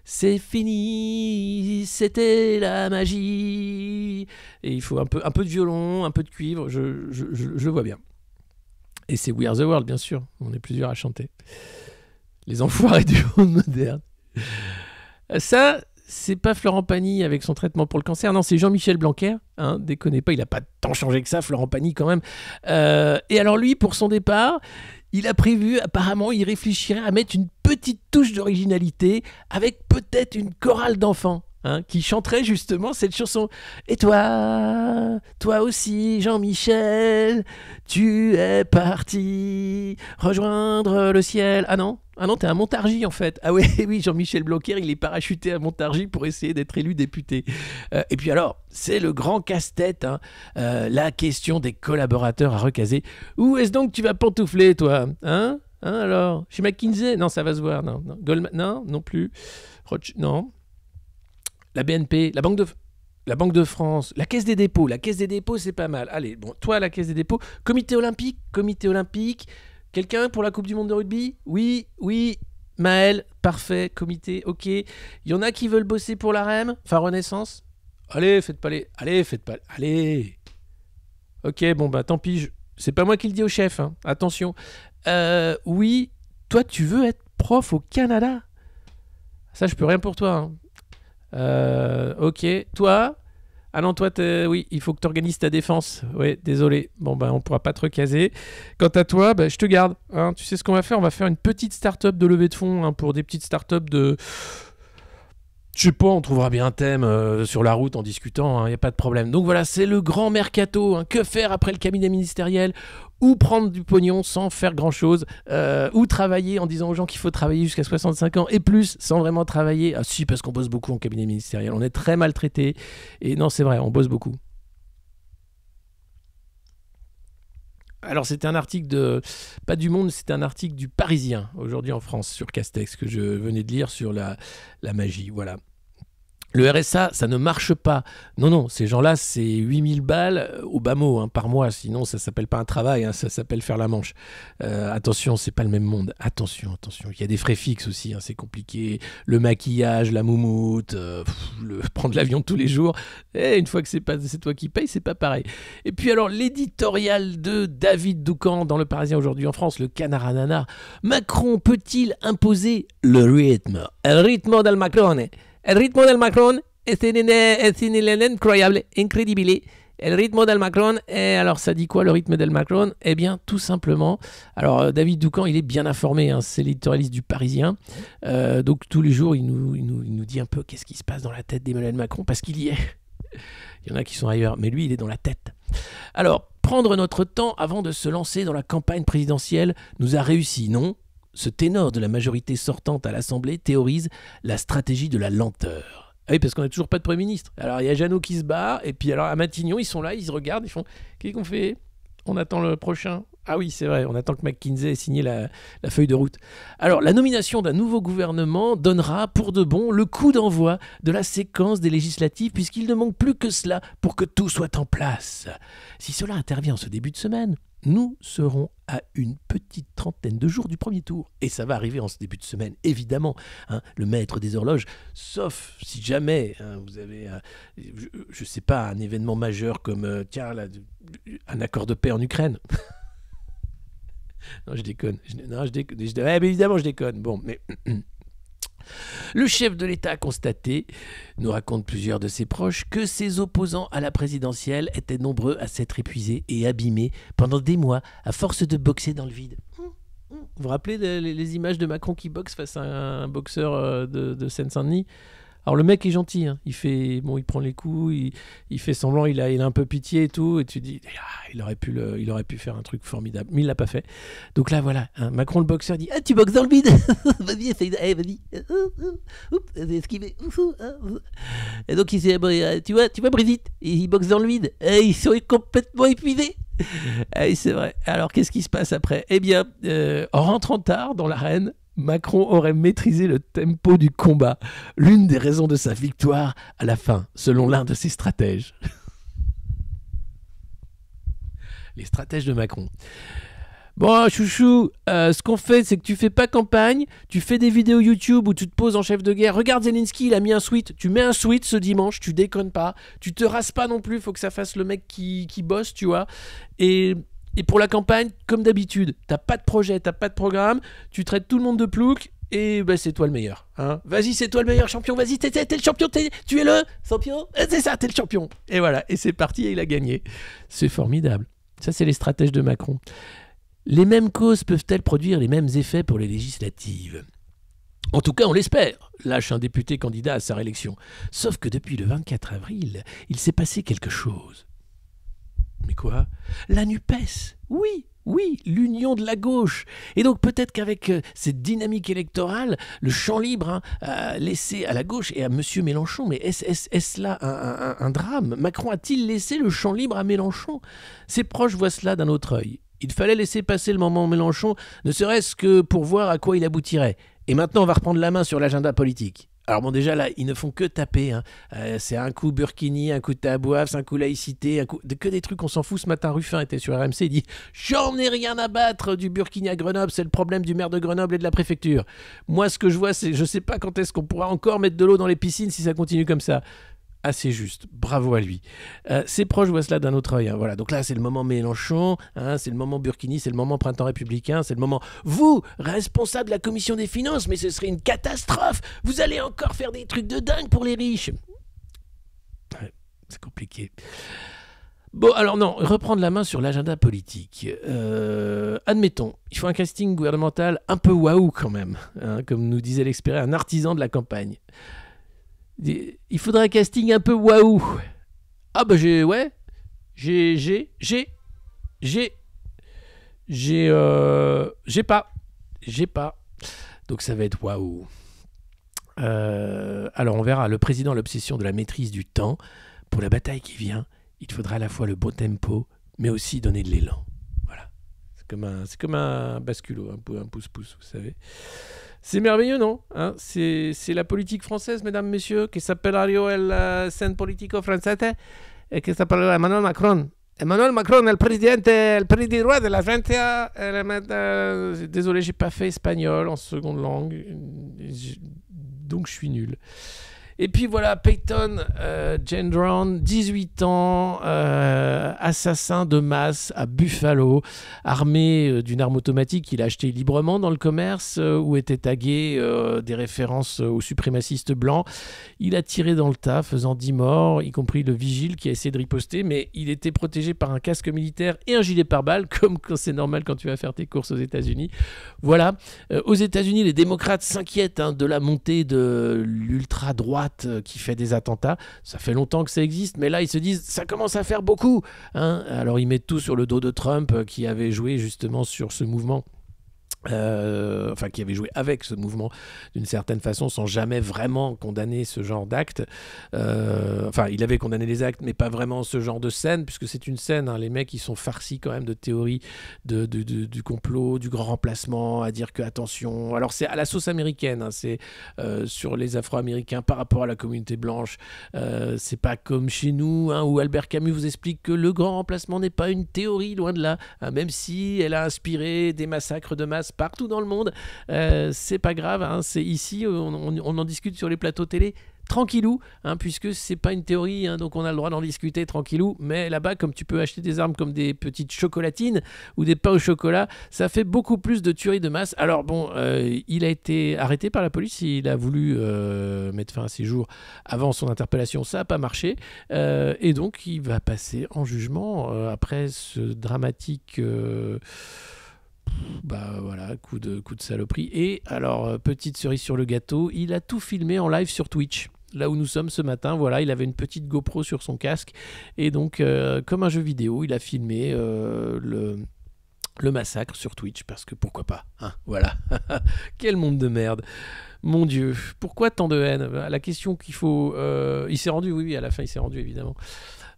C'est fini, c'était la magie. Et il faut un peu de violon, un peu de cuivre. Je le vois bien. Et c'est We Are the World, bien sûr. On est plusieurs à chanter. Les enfoirés du monde moderne. Ça, c'est pas Florent Pagny avec son traitement pour le cancer. Non, c'est Jean-Michel Blanquer. Déconnez pas, il a pas tant changé que ça, Florent Pagny quand même. Et alors lui, pour son départ, il a prévu, apparemment, il réfléchirait à mettre une petite touche d'originalité avec peut-être une chorale d'enfants. hein, qui chanterait justement cette chanson. Et toi aussi, Jean-Michel, tu es parti rejoindre le ciel. Ah non, t'es à Montargis en fait. Ah oui, oui, Jean-Michel Blanquer, il est parachuté à Montargis pour essayer d'être élu député. Et puis alors, c'est le grand casse-tête, hein, la question des collaborateurs à recaser. Où est-ce donc que tu vas pantoufler, toi, hein? Alors, chez McKinsey? Non, ça va se voir. Non, non. Goldman? Non, non plus. Non. La BNP, la Banque de France, la Caisse des dépôts. La Caisse des dépôts, c'est pas mal. Allez, bon, toi, la Caisse des dépôts. Comité olympique. Quelqu'un pour la Coupe du Monde de rugby? Oui. Maël, parfait. Comité, ok. Il y en a qui veulent bosser pour la REM? Enfin, Renaissance? Allez. Allez. Ok, bon, bah, tant pis. C'est pas moi qui le dis au chef, hein. Attention. Oui, toi, tu veux être prof au Canada? Ça, je peux rien pour toi, hein. Ok, toi? Ah non, toi, oui, il faut que tu organises ta défense. Oui, désolé. Bon, ben, on pourra pas te recaser. Quant à toi, ben, je te garde, hein. Tu sais ce qu'on va faire? On va faire une petite start-up de levée de fonds, hein, pour des petites start-up de... Je sais pas, on trouvera bien un thème sur la route en discutant, y a pas de problème. Donc voilà, c'est le grand mercato, hein. Que faire après le cabinet ministériel? Ou prendre du pognon sans faire grand-chose, ou travailler en disant aux gens qu'il faut travailler jusqu'à 65 ans et plus sans vraiment travailler. Ah si, parce qu'on bosse beaucoup en cabinet ministériel, on est très maltraité. Et non, c'est vrai, on bosse beaucoup. Alors c'était un article pas du Monde, c'était un article du Parisien, aujourd'hui en France, sur Castex, que je venais de lire sur la magie, voilà. Le RSA, ça ne marche pas. Non, ces gens-là, c'est 8000 balles au bas mot, hein, par mois. Sinon, ça s'appelle pas un travail, hein, ça s'appelle faire la manche. Attention, c'est pas le même monde. Attention. Il y a des frais fixes aussi, hein, c'est compliqué. Le maquillage, la moumoute, prendre l'avion tous les jours. Et une fois que c'est toi qui payes, c'est pas pareil. Et puis alors, l'éditorial de David Doucan dans Le Parisien aujourd'hui en France, le canard à nanar. Macron peut-il imposer le rythme? El ritmo del Macron. El ritmo del Macron est incroyable, incredibile. El ritmo del Macron, et alors ça dit quoi le rythme del Macron? Eh bien tout simplement, alors David Doucan il est bien informé, hein, c'est l'éditorialiste du Parisien, donc tous les jours il nous dit un peu qu'est-ce qui se passe dans la tête d'Emmanuel Macron, parce qu'il y est. Il y en a qui sont ailleurs, mais lui il est dans la tête. Alors, prendre notre temps avant de se lancer dans la campagne présidentielle nous a réussi, non? Ce ténor de la majorité sortante à l'Assemblée théorise la stratégie de la lenteur. Ah oui, parce qu'on n'a toujours pas de Premier ministre. Alors, il y a Jeannot qui se barre, et puis alors à Matignon, ils sont là, ils se regardent, ils font « Qu'est-ce qu'on fait? On attend le prochain ?» Ah oui, c'est vrai, on attend que McKinsey ait signé la feuille de route. Alors, la nomination d'un nouveau gouvernement donnera, pour de bon, le coup d'envoi de la séquence des législatives, puisqu'il ne manque plus que cela pour que tout soit en place. Si cela intervient en ce début de semaine, nous serons à une petite trentaine de jours du premier tour. Et ça va arriver en ce début de semaine, évidemment, hein, le maître des horloges, sauf si jamais hein, vous avez, je sais pas, un événement majeur comme, tiens, là, un accord de paix en Ukraine. Non, je déconne. Mais évidemment, je déconne. Bon, mais... Le chef de l'État a constaté, nous racontent plusieurs de ses proches, que ses opposants à la présidentielle étaient nombreux à s'être épuisés et abîmés pendant des mois à force de boxer dans le vide. Vous vous rappelez les images de Macron qui boxe face à un boxeur de Seine-Saint-Denis? Alors le mec est gentil, hein. Il prend les coups, il fait semblant, il a un peu pitié et tout, et tu dis, il aurait pu faire un truc formidable, mais il l'a pas fait. Donc là voilà, hein, Macron le boxeur dit, tu boxes dans le vide, vas-y essaye, vas-y, esquiver. Et donc il dit, tu vois Brigitte, il boxe dans le vide, ils sont complètement épuisés. Et c'est vrai. Alors qu'est-ce qui se passe après? Eh bien, en rentrant tard dans l'arène, Macron aurait maîtrisé le tempo du combat, l'une des raisons de sa victoire à la fin, selon l'un de ses stratèges. Les stratèges de Macron. Bon, chouchou, ce qu'on fait, c'est que tu fais pas campagne, tu fais des vidéos YouTube où tu te poses en chef de guerre. Regarde Zelensky, il a mis un sweat. Tu mets un sweat ce dimanche, tu déconnes pas. Tu te rases pas non plus, faut que ça fasse le mec qui bosse, tu vois. Et pour la campagne, comme d'habitude, t'as pas de projet, t'as pas de programme, tu traites tout le monde de plouc, et ben c'est toi le meilleur. Hein. Vas-y, c'est toi le meilleur champion, vas-y, t'es le champion, tu es le champion, c'est ça, t'es le champion. Et voilà, et c'est parti, et il a gagné. C'est formidable. Ça, c'est les stratèges de Macron. Les mêmes causes peuvent-elles produire les mêmes effets pour les législatives? En tout cas, on l'espère, lâche un député candidat à sa réélection. Sauf que depuis le 24 avril, il s'est passé quelque chose. Mais quoi ? La NUPES, oui, l'union de la gauche. Et donc peut-être qu'avec cette dynamique électorale, le champ libre laissé à la gauche et à M. Mélenchon, mais est-ce là un drame ? Macron a-t-il laissé le champ libre à Mélenchon ? Ses proches voient cela d'un autre œil. Il fallait laisser passer le moment Mélenchon, ne serait-ce que pour voir à quoi il aboutirait. Et maintenant, on va reprendre la main sur l'agenda politique. Alors bon, déjà là, ils ne font que taper. C'est un coup Burkini, un coup Tabouaf, un coup laïcité, que des trucs, on s'en fout. Ce matin, Ruffin était sur RMC, il dit « J'en ai rien à battre du Burkini à Grenoble, c'est le problème du maire de Grenoble et de la préfecture. Moi, ce que je vois, c'est je sais pas quand est-ce qu'on pourra encore mettre de l'eau dans les piscines si ça continue comme ça. » Assez juste, bravo à lui. Ses proches voient cela d'un autre œil. Voilà. Donc là, c'est le moment Mélenchon, c'est le moment Burkini, c'est le moment Printemps républicain, c'est le moment vous, responsable de la commission des finances, mais ce serait une catastrophe. Vous allez encore faire des trucs de dingue pour les riches. Ouais, c'est compliqué. Bon, alors non, reprendre la main sur l'agenda politique. Admettons, il faut un casting gouvernemental un peu waouh quand même, comme nous disait l'expert, un artisan de la campagne. Il faudrait un casting un peu waouh. Ah bah j'ai pas. Donc ça va être waouh. Alors on verra. Le président a l'obsession de la maîtrise du temps. Pour la bataille qui vient, il faudra à la fois le bon tempo, mais aussi donner de l'élan. Voilà. C'est comme un basculo, un pouce-pouce, vous savez. C'est merveilleux, non ? C'est la politique française, mesdames, messieurs, qui s'appelle el Centro Politico Francese et qui s'appelle Emmanuel Macron. Emmanuel Macron est le président de la Francia. Désolé, j'ai pas fait espagnol en seconde langue, donc je suis nul. Et puis voilà, Peyton Gendron, 18 ans, assassin de masse à Buffalo, armé d'une arme automatique qu'il a achetée librement dans le commerce, où étaient taguées des références aux suprémacistes blancs. Il a tiré dans le tas, faisant 10 morts, y compris le vigile qui a essayé de riposter, mais il était protégé par un casque militaire et un gilet pare-balles, comme c'est normal quand tu vas faire tes courses aux États-Unis. Voilà. Aux États-Unis, les démocrates s'inquiètent de la montée de l'ultra-droite qui fait des attentats. Ça fait longtemps que ça existe, mais là ils se disent ça commence à faire beaucoup. Alors ils mettent tout sur le dos de Trump qui avait joué justement sur ce mouvement. Qui avait joué avec ce mouvement d'une certaine façon sans jamais vraiment condamner ce genre d'acte. Il avait condamné les actes mais pas vraiment ce genre de scène, puisque c'est une scène, les mecs ils sont farcis quand même de théories du complot, du grand remplacement, à dire que attention, alors c'est à la sauce américaine, c'est sur les Afro-Américains par rapport à la communauté blanche, c'est pas comme chez nous où Albert Camus vous explique que le grand remplacement n'est pas une théorie, loin de là, même si elle a inspiré des massacres de masse partout dans le monde, c'est pas grave, c'est ici, on en discute sur les plateaux télé tranquillou, puisque c'est pas une théorie, donc on a le droit d'en discuter tranquillou, mais là-bas, comme tu peux acheter des armes comme des petites chocolatines ou des pains au chocolat, ça fait beaucoup plus de tueries de masse. Alors bon, il a été arrêté par la police, il a voulu mettre fin à ses jours avant son interpellation, ça n'a pas marché, et donc il va passer en jugement après ce dramatique... coup de saloperie. Et alors, petite cerise sur le gâteau, il a tout filmé en live sur Twitch. Là où nous sommes ce matin, voilà, il avait une petite GoPro sur son casque. Et donc, comme un jeu vidéo, il a filmé le massacre sur Twitch, parce que pourquoi pas, voilà. Quel monde de merde. Mon Dieu, pourquoi tant de haine ? La question qu'il faut... il s'est rendu, oui, à la fin, il s'est rendu, évidemment.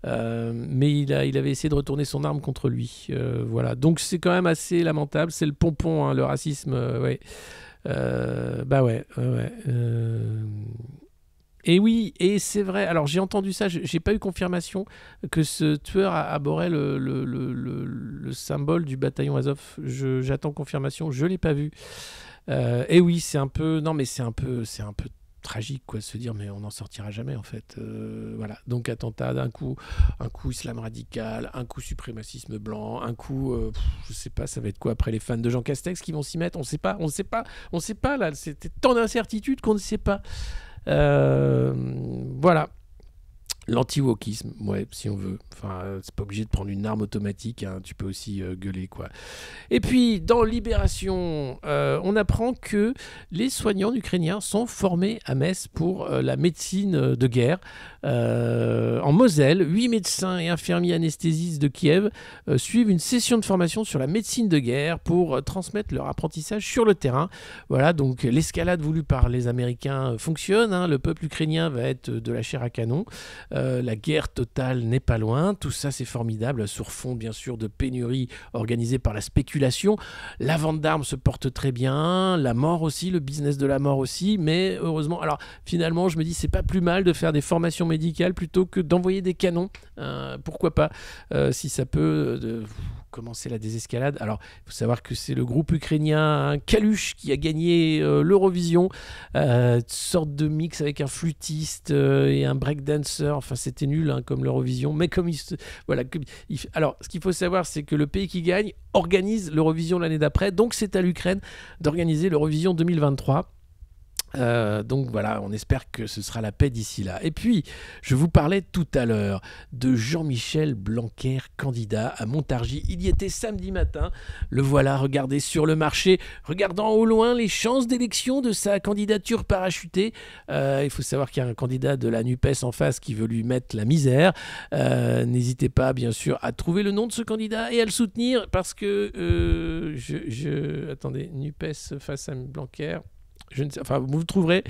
Mais il avait essayé de retourner son arme contre lui. Voilà. Donc c'est quand même assez lamentable. C'est le pompon, le racisme. Ouais. Et oui, et c'est vrai. Alors j'ai entendu ça, j'ai pas eu confirmation que ce tueur abhorrait le symbole du bataillon Azov. J'attends confirmation, je l'ai pas vu. Et oui, c'est un peu tragique, quoi, de se dire mais on n'en sortira jamais en fait. Voilà. Donc attentat d'un coup, un coup islam radical, un coup suprémacisme blanc, un coup je sais pas, ça va être quoi après les fans de Jean Castex qui vont s'y mettre, on sait pas là, c'était tant d'incertitudes qu'on ne sait pas. Voilà. L'anti-wokisme, ouais, si on veut. Enfin, c'est pas obligé de prendre une arme automatique, hein, tu peux aussi gueuler, quoi. Et puis, dans Libération, on apprend que les soignants ukrainiens sont formés à Metz pour la médecine de guerre. En Moselle, 8 médecins et infirmiers anesthésistes de Kiev suivent une session de formation sur la médecine de guerre pour transmettre leur apprentissage sur le terrain. Voilà, donc l'escalade voulue par les Américains fonctionne, hein, le peuple ukrainien va être de la chair à canon. La guerre totale n'est pas loin, tout ça c'est formidable, sur fond bien sûr de pénurie organisée par la spéculation. La vente d'armes se porte très bien, la mort aussi, le business de la mort aussi, mais heureusement, alors finalement je me dis c'est pas plus mal de faire des formations médicales plutôt que d'envoyer des canons, pourquoi pas, si ça peut commencer la désescalade. Alors il faut savoir que c'est le groupe ukrainien Kalush qui a gagné l'Eurovision, sorte de mix avec un flûtiste et un breakdancer. Enfin, c'était nul hein, comme l'Eurovision, mais comme voilà. Alors, ce qu'il faut savoir, c'est que le pays qui gagne organise l'Eurovision l'année d'après, donc c'est à l'Ukraine d'organiser l'Eurovision 2023. Donc voilà, on espère que ce sera la paix d'ici là. Et puis, je vous parlais tout à l'heure de Jean-Michel Blanquer, candidat à Montargis. Il y était samedi matin. Le voilà, regardez sur le marché, regardant au loin les chances d'élection de sa candidature parachutée. Il faut savoir qu'il y a un candidat de la NUPES en face qui veut lui mettre la misère. N'hésitez pas, bien sûr, à trouver le nom de ce candidat et à le soutenir parce que attendez, NUPES face à Blanquer. Je ne sais, enfin, vous le trouverez.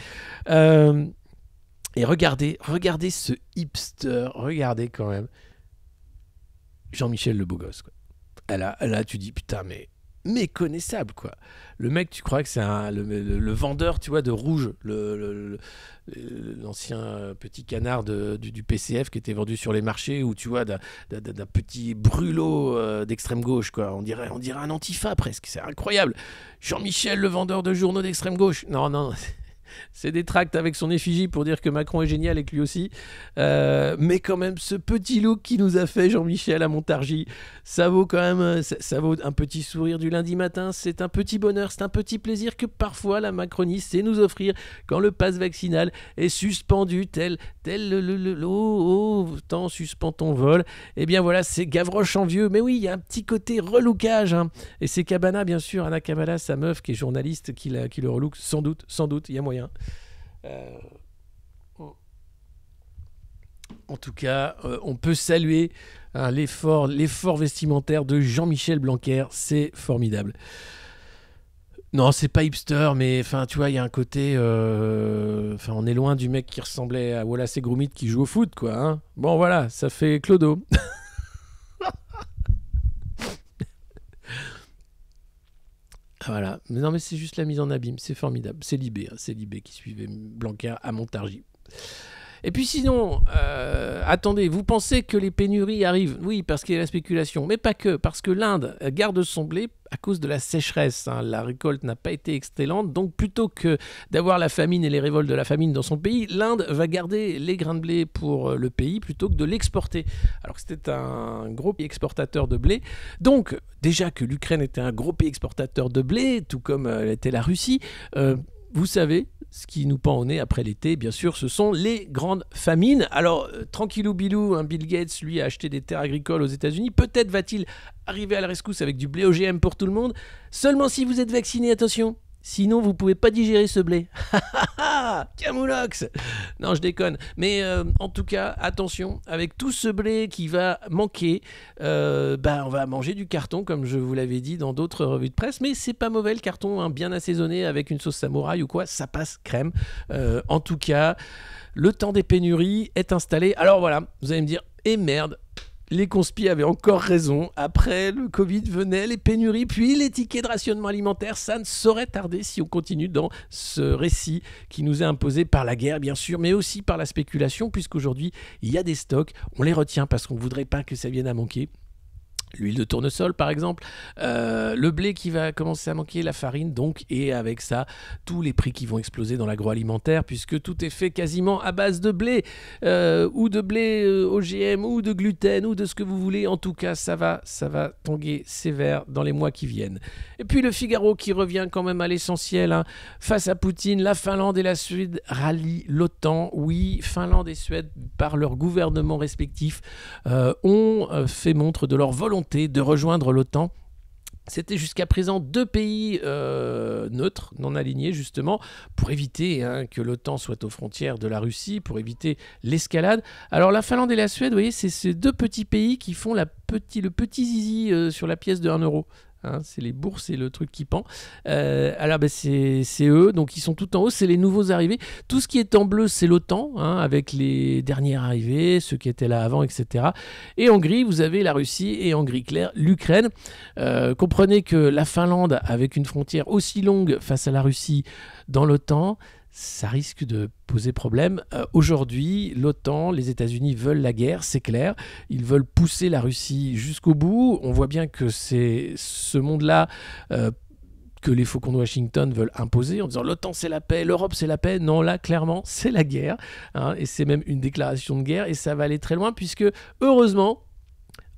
Et regardez ce hipster. Regardez quand même. Jean-Michel le beau gosse, quoi. Là, tu dis, putain, mais méconnaissable, quoi. Le mec, tu crois que c'est le vendeur, tu vois, de rouge, l'ancien petit canard du PCF qui était vendu sur les marchés, ou tu vois, d'un petit brûlot d'extrême gauche, quoi. On dirait un antifa presque. C'est incroyable. Jean-Michel, le vendeur de journaux d'extrême gauche. Non. C'est des tracts avec son effigie pour dire que Macron est génial et que lui aussi. Mais quand même, ce petit look qui nous a fait Jean-Michel à Montargis, ça vaut quand même, ça vaut un petit sourire du lundi matin. C'est un petit bonheur, c'est un petit plaisir que parfois la Macronie sait nous offrir quand le pass vaccinal est suspendu, tel temps suspend ton vol. Et bien voilà, c'est Gavroche en vieux. Mais oui, il y a un petit côté relookage. Hein. Et c'est Cabana, bien sûr, Anna Cabana, sa meuf qui est journaliste, qui le relook. Sans doute, il y a moyen. En tout cas, on peut saluer hein, l'effort vestimentaire de Jean-Michel Blanquer, c'est formidable. Non, c'est pas hipster, mais enfin, tu vois, il y a un côté. On est loin du mec qui ressemblait à Wallace et Gromit qui joue au foot, quoi. Hein. Bon, voilà, ça fait Clodo. Voilà. Mais non, mais c'est juste la mise en abîme, c'est formidable. C'est Libé qui suivait Blanquer à Montargis. Et puis sinon, attendez, vous pensez que les pénuries arrivent? Oui, parce qu'il y a la spéculation, mais pas que, parce que l'Inde garde son blé à cause de la sécheresse. Hein. La récolte n'a pas été excellente, donc plutôt que d'avoir la famine et les révoltes de la famine dans son pays, l'Inde va garder les grains de blé pour le pays plutôt que de l'exporter. Alors que c'était un gros pays exportateur de blé. Donc, déjà que l'Ukraine était un gros pays exportateur de blé, tout comme l'était la Russie, vous savez, ce qui nous pend au nez après l'été, bien sûr, ce sont les grandes famines. Alors, tranquillou bilou, hein, Bill Gates, lui, a acheté des terres agricoles aux États-Unis. Peut-être va-t-il arriver à la rescousse avec du blé OGM pour tout le monde. Seulement si vous êtes vacciné, attention. Sinon, vous ne pouvez pas digérer ce blé. Camoulox. Non, je déconne. Mais en tout cas, attention, avec tout ce blé qui va manquer, on va manger du carton, comme je vous l'avais dit dans d'autres revues de presse. Mais c'est pas mauvais le carton, hein, bien assaisonné avec une sauce samouraï ou quoi, ça passe crème. En tout cas, le temps des pénuries est installé. Alors voilà, vous allez me dire, merde. Les conspis avaient encore raison. Après le Covid venaient les pénuries, puis les tickets de rationnement alimentaire. Ça ne saurait tarder si on continue dans ce récit qui nous est imposé par la guerre, bien sûr, mais aussi par la spéculation, puisqu'aujourd'hui, il y a des stocks. On les retient parce qu'on ne voudrait pas que ça vienne à manquer. L'huile de tournesol, par exemple, le blé qui va commencer à manquer, la farine, donc, et avec ça, tous les prix qui vont exploser dans l'agroalimentaire, puisque tout est fait quasiment à base de blé, ou de blé OGM, ou de gluten, ou de ce que vous voulez. En tout cas, ça va tanguer sévère dans les mois qui viennent. Et puis le Figaro qui revient quand même à l'essentiel, hein. Face à Poutine, la Finlande et la Suède rallient l'OTAN. Oui, Finlande et Suède, par leurs gouvernements respectifs, ont fait montre de leur volonté de rejoindre l'OTAN. C'était jusqu'à présent 2 pays neutres, non alignés justement, pour éviter que l'OTAN soit aux frontières de la Russie, pour éviter l'escalade. Alors la Finlande et la Suède, vous voyez, c'est ces 2 petits pays qui font le petit zizi sur la pièce de 1 euro. Hein, c'est les bourses et le truc qui pend. Alors c'est eux, donc ils sont tout en haut, c'est les nouveaux arrivés. Tout ce qui est en bleu, c'est l'OTAN, hein, avec les derniers arrivés, ceux qui étaient là avant, etc. Et en gris, vous avez la Russie, et en gris clair, l'Ukraine. Comprenez que la Finlande, avec une frontière aussi longue face à la Russie dans l'OTAN, ça risque de poser problème. Aujourd'hui, l'OTAN, les États-Unis veulent la guerre, c'est clair. Ils veulent pousser la Russie jusqu'au bout. On voit bien que c'est ce monde-là que les faucons de Washington veulent imposer en disant l'OTAN c'est la paix, l'Europe c'est la paix. Non, là, clairement, c'est la guerre. Hein, et c'est même une déclaration de guerre. Et ça va aller très loin puisque, heureusement,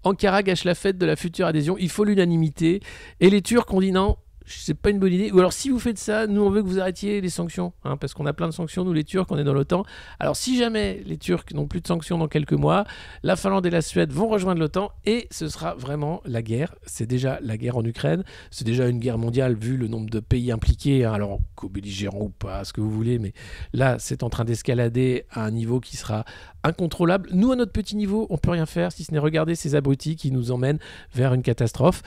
Ankara gâche la fête de la future adhésion. Il faut l'unanimité. Et les Turcs ont dit non. C'est pas une bonne idée. Ou alors, si vous faites ça, nous, on veut que vous arrêtiez les sanctions. Hein, parce qu'on a plein de sanctions, nous, les Turcs, on est dans l'OTAN. Alors, si jamais les Turcs n'ont plus de sanctions dans quelques mois, la Finlande et la Suède vont rejoindre l'OTAN et ce sera vraiment la guerre. C'est déjà la guerre en Ukraine. C'est déjà une guerre mondiale vu le nombre de pays impliqués. Hein, alors, co-belligérants ou pas, ce que vous voulez. Mais là, c'est en train d'escalader à un niveau qui sera incontrôlable. Nous, à notre petit niveau, on peut rien faire si ce n'est regarder ces abrutis qui nous emmènent vers une catastrophe.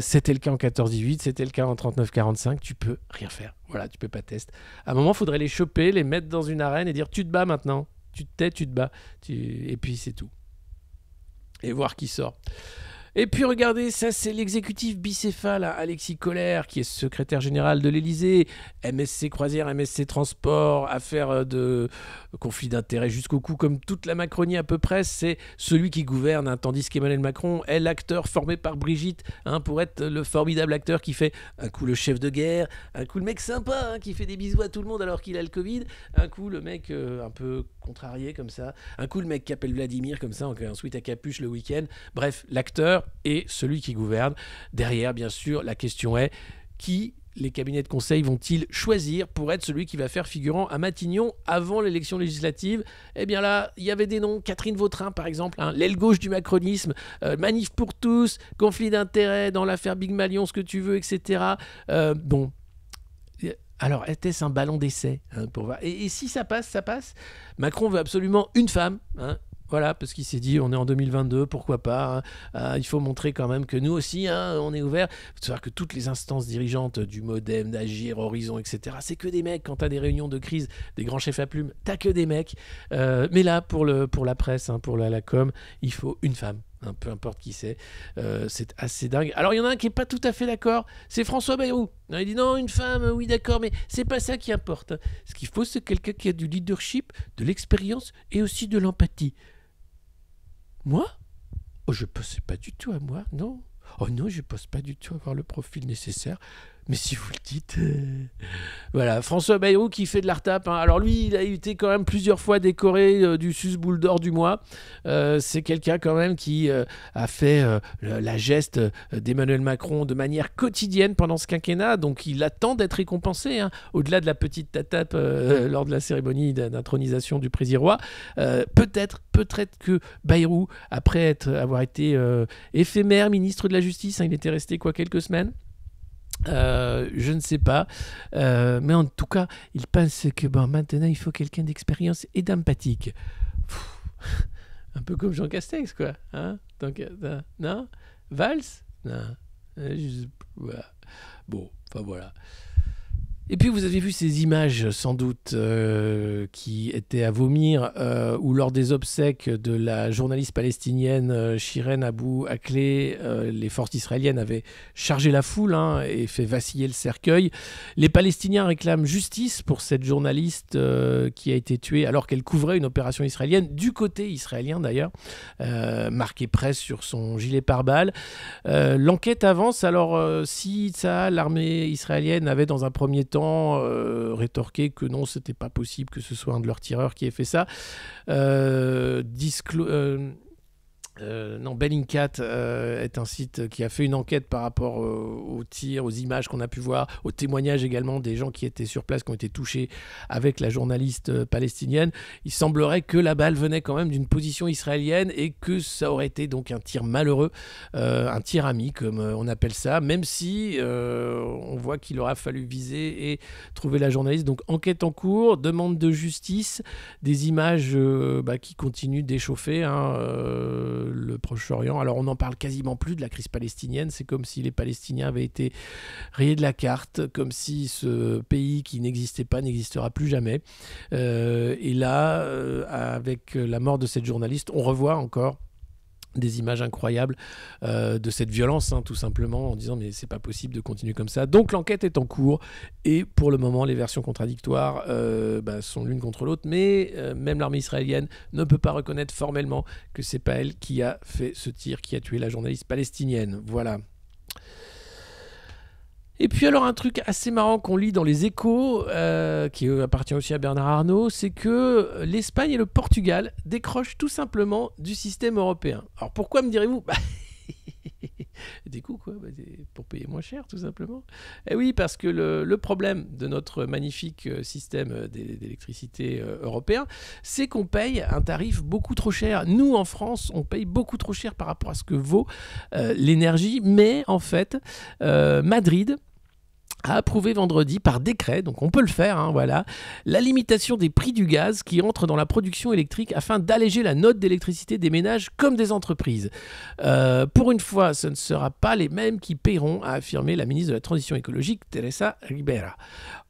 C'était le cas en 14-18, c'était le cas en 39-45. Tu peux rien faire. Voilà, tu peux pas tester. À un moment, il faudrait les choper, les mettre dans une arène et dire tu te bats maintenant. Tu te tais, tu te bats. Et puis c'est tout. Et voir qui sort. Et puis regardez, ça c'est l'exécutif bicéphale, hein, Alexis Kohler, qui est secrétaire général de l'Elysée, MSC Croisière, MSC Transport, affaire de conflit d'intérêts jusqu'au cou, comme toute la Macronie à peu près, c'est celui qui gouverne, hein, tandis qu'Emmanuel Macron est l'acteur formé par Brigitte, hein, pour être le formidable acteur qui fait un coup le chef de guerre, un coup le mec sympa, hein, qui fait des bisous à tout le monde alors qu'il a le Covid, un coup le mec un peu contrarié comme ça, un coup le mec qui appelle Vladimir comme ça, en sweat à capuche le week-end, bref, l'acteur et celui qui gouverne. Derrière, bien sûr, la question est qui les cabinets de conseil vont-ils choisir pour être celui qui va faire figurant à Matignon avant l'élection législative? Eh bien là, il y avait des noms, Catherine Vautrin par exemple, hein, l'aile gauche du macronisme, Manif pour tous, conflit d'intérêts dans l'affaire Big Malion, ce que tu veux, etc. Bon. Alors, était-ce un ballon d'essai, hein, pour voir. Et si ça passe, ça passe. Macron veut absolument une femme, hein. Voilà, parce qu'il s'est dit, on est en 2022, pourquoi pas, hein, il faut montrer quand même que nous aussi, hein, on est ouvert. Il faut savoir que toutes les instances dirigeantes du Modem, d'Agir, Horizon, etc., c'est que des mecs. Quand tu as des réunions de crise, des grands chefs à plume, t'as que des mecs. Mais là, pour la presse, hein, pour la com, il faut une femme. Hein, peu importe qui c'est assez dingue. Alors il y en a un qui est pas tout à fait d'accord, c'est François Bayrou. Il dit non, une femme, oui d'accord, mais c'est pas ça qui importe. Ce qu'il faut, c'est quelqu'un qui a du leadership, de l'expérience et aussi de l'empathie. Moi ? Oh, je pensais pas du tout à moi, non. Oh non, je pense pas du tout avoir le profil nécessaire. Mais si vous le dites... Voilà, François Bayrou qui fait de la retape. Hein. Alors lui, il a été quand même plusieurs fois décoré du Sus Boule d'Or du mois. C'est quelqu'un quand même qui a fait la geste d'Emmanuel Macron de manière quotidienne pendant ce quinquennat. Donc il attend d'être récompensé, hein, au-delà de la petite tape lors de la cérémonie d'intronisation du président-roi. Peut-être que Bayrou, après avoir été éphémère ministre de la Justice, hein, il était resté quelques semaines, je ne sais pas, mais en tout cas il pense que maintenant il faut quelqu'un d'expérience et d'empathique. Un peu comme Jean Castex quoi, hein. Donc, non, Valls, non, voilà. Bon, enfin voilà. Et puis vous avez vu ces images sans doute qui étaient à vomir où lors des obsèques de la journaliste palestinienne Shirin Abu Akleh, les forces israéliennes avaient chargé la foule et fait vaciller le cercueil. Les Palestiniens réclament justice pour cette journaliste qui a été tuée alors qu'elle couvrait une opération israélienne, du côté israélien d'ailleurs, marqué presse sur son gilet pare-balles. L'enquête avance, alors si ça, l'armée israélienne avait dans un premier temps rétorqué que non, c'était pas possible que ce soit un de leurs tireurs qui ait fait ça. Bellingcat est un site qui a fait une enquête par rapport aux tirs, aux images qu'on a pu voir, aux témoignages également des gens qui étaient sur place, qui ont été touchés avec la journaliste palestinienne. Il semblerait que la balle venait quand même d'une position israélienne et que ça aurait été donc un tir malheureux, un tir ami comme on appelle ça, même si on voit qu'il aura fallu viser et trouver la journaliste. Donc enquête en cours, demande de justice, des images qui continuent d'échauffer le Proche-Orient. Alors on n'en parle quasiment plus de la crise palestinienne, c'est comme si les Palestiniens avaient été rayés de la carte, comme si ce pays qui n'existait pas n'existera plus jamais. Et là, avec la mort de cette journaliste, on revoit encore des images incroyables de cette violence, tout simplement, en disant mais c'est pas possible de continuer comme ça. Donc l'enquête est en cours et pour le moment les versions contradictoires sont l'une contre l'autre, mais même l'armée israélienne ne peut pas reconnaître formellement que c'est pas elle qui a fait ce tir, qui a tué la journaliste palestinienne. Voilà. Et puis alors un truc assez marrant qu'on lit dans les Échos, qui appartient aussi à Bernard Arnault, c'est que l'Espagne et le Portugal décrochent tout simplement du système européen. Alors pourquoi me direz-vous ? Des coûts quoi, pour payer moins cher tout simplement. Et oui, parce que le problème de notre magnifique système d'électricité européen, c'est qu'on paye un tarif beaucoup trop cher. Nous en France, on paye beaucoup trop cher par rapport à ce que vaut l'énergie, mais en fait, Madrid a approuvé vendredi par décret, donc on peut le faire, voilà, la limitation des prix du gaz qui entre dans la production électrique afin d'alléger la note d'électricité des ménages comme des entreprises. Pour une fois, ce ne sera pas les mêmes qui paieront, a affirmé la ministre de la Transition écologique, Teresa Ribera,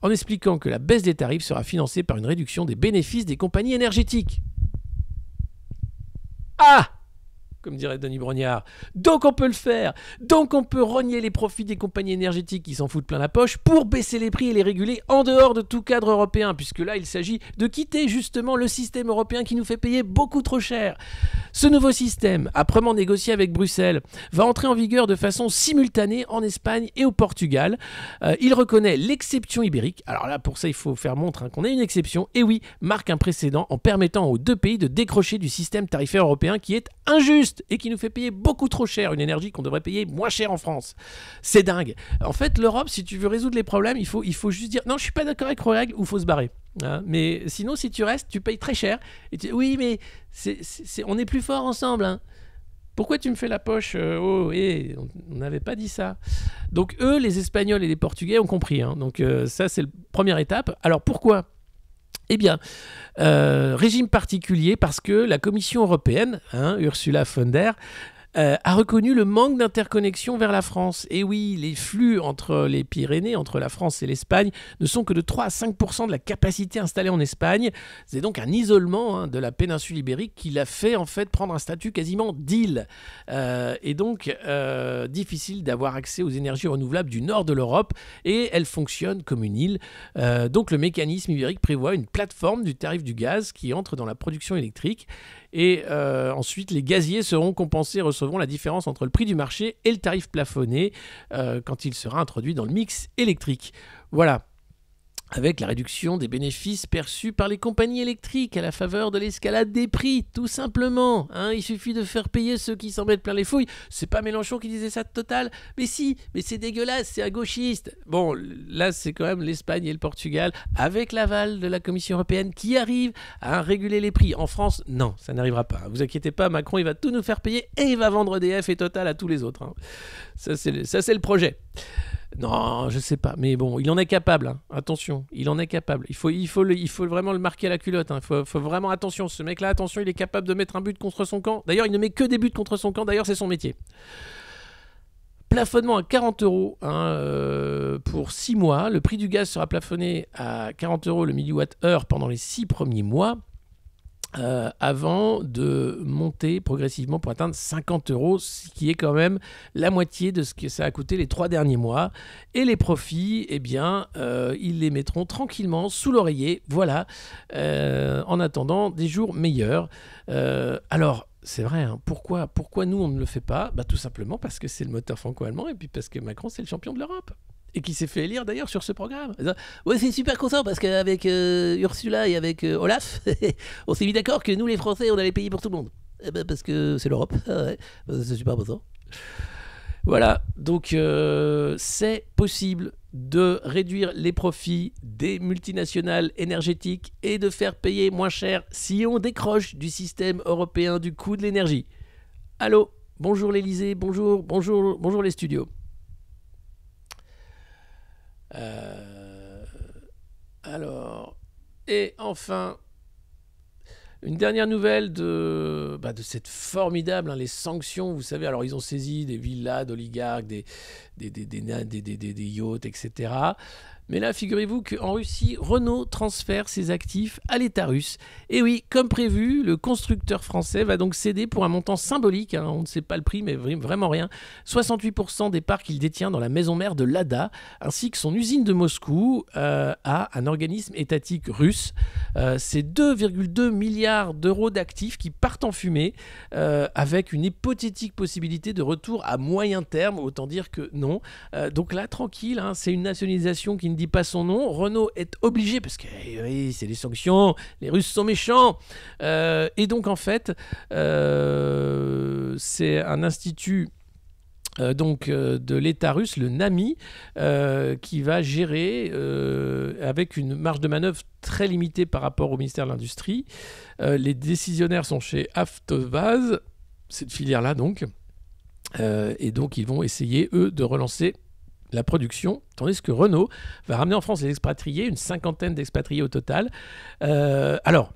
en expliquant que la baisse des tarifs sera financée par une réduction des bénéfices des compagnies énergétiques. Ah ! Comme dirait Denis Brognard. Donc on peut le faire. Donc on peut rogner les profits des compagnies énergétiques qui s'en foutent plein la poche pour baisser les prix et les réguler en dehors de tout cadre européen, puisque là il s'agit de quitter justement le système européen qui nous fait payer beaucoup trop cher. Ce nouveau système, âprement négocié avec Bruxelles, va entrer en vigueur de façon simultanée en Espagne et au Portugal. Il reconnaît l'exception ibérique. Alors là pour ça il faut faire montre qu'on a une exception, et oui, marque un précédent en permettant aux deux pays de décrocher du système tarifaire européen qui est injuste et qui nous fait payer beaucoup trop cher une énergie qu'on devrait payer moins cher en France. C'est dingue. En fait, l'Europe, si tu veux résoudre les problèmes, il faut juste dire non, je suis pas d'accord avec vos règles, ou il faut se barrer. Mais sinon, si tu restes, tu payes très cher. Et oui, mais on est plus fort ensemble. Pourquoi tu me fais la poche on n'avait pas dit ça. Donc eux, les Espagnols et les Portugais ont compris. Donc ça, c'est la première étape. Alors pourquoi ? Eh bien, régime particulier parce que la Commission européenne, Ursula von der a reconnu le manque d'interconnexion vers la France. Et oui, les flux entre les Pyrénées, entre la France et l'Espagne, ne sont que de 3 à 5% de la capacité installée en Espagne. C'est donc un isolement de la péninsule ibérique qui l'a fait en fait prendre un statut quasiment d'île. Et donc, difficile d'avoir accès aux énergies renouvelables du nord de l'Europe. Et elle fonctionne comme une île. Donc, le mécanisme ibérique prévoit une plateforme du tarif du gaz qui entre dans la production électrique. Et ensuite, les gaziers seront compensés et recevront la différence entre le prix du marché et le tarif plafonné quand il sera introduit dans le mix électrique. Voilà. Avec la réduction des bénéfices perçus par les compagnies électriques à la faveur de l'escalade des prix, tout simplement. Il suffit de faire payer ceux qui s'en mettent plein les fouilles. C'est pas Mélenchon qui disait ça de Total. Mais si, mais c'est dégueulasse, c'est un gauchiste. Bon, là c'est quand même l'Espagne et le Portugal, avec l'aval de la Commission européenne, qui arrivent à réguler les prix. En France, non, ça n'arrivera pas. Vous inquiétez pas, Macron il va tout nous faire payer et il va vendre EDF et Total à tous les autres. Ça c'est le projet. Non, je sais pas, mais bon, il en est capable. Attention, il en est capable. Il faut vraiment le marquer à la culotte. Il faut vraiment attention. Ce mec-là, attention, il est capable de mettre un but contre son camp. D'ailleurs, il ne met que des buts contre son camp. D'ailleurs, c'est son métier. Plafonnement à 40 € pour 6 mois. Le prix du gaz sera plafonné à 40 € le milliwatt-heure pendant les 6 premiers mois. Avant de monter progressivement pour atteindre 50 €, ce qui est quand même la moitié de ce que ça a coûté les 3 derniers mois. Et les profits, eh bien, ils les mettront tranquillement sous l'oreiller, voilà, en attendant des jours meilleurs. Alors, c'est vrai, hein, pourquoi nous on ne le fait pas ? Tout simplement parce que c'est le moteur franco-allemand et puis parce que Macron c'est le champion de l'Europe. Et qui s'est fait élire d'ailleurs sur ce programme. Ouais, c'est super content parce qu'avec Ursula et avec Olaf, on s'est mis d'accord que nous les Français, on allait payer pour tout le monde. Parce que c'est l'Europe. Ouais. C'est super important. Voilà, donc c'est possible de réduire les profits des multinationales énergétiques et de faire payer moins cher si on décroche du système européen du coût de l'énergie. Allô, bonjour l'Elysée, bonjour les studios. Alors, et enfin, une dernière nouvelle de cette formidable, les sanctions, vous savez, alors ils ont saisi des villas d'oligarques, des yachts, etc. Mais là, figurez-vous qu'en Russie, Renault transfère ses actifs à l'État russe. Et oui, comme prévu, le constructeur français va donc céder pour un montant symbolique, on ne sait pas le prix, mais vraiment rien, 68% des parts qu'il détient dans la maison mère de Lada, ainsi que son usine de Moscou, à un organisme étatique russe. C'est 2,2 milliards d'euros d'actifs qui partent en fumée, avec une hypothétique possibilité de retour à moyen terme, autant dire que non. Donc là, tranquille, c'est une nationalisation qui ne dit pas son nom. Renault est obligé, parce que oui, c'est des sanctions, les Russes sont méchants. Et donc en fait, c'est un institut de l'État russe, le NAMI, qui va gérer avec une marge de manœuvre très limitée par rapport au ministère de l'Industrie. Les décisionnaires sont chez Avtovaz, cette filière-là donc. Et donc ils vont essayer, eux, de relancer la production, tandis que Renault va ramener en France les expatriés, une 50aine d'expatriés au total. Alors,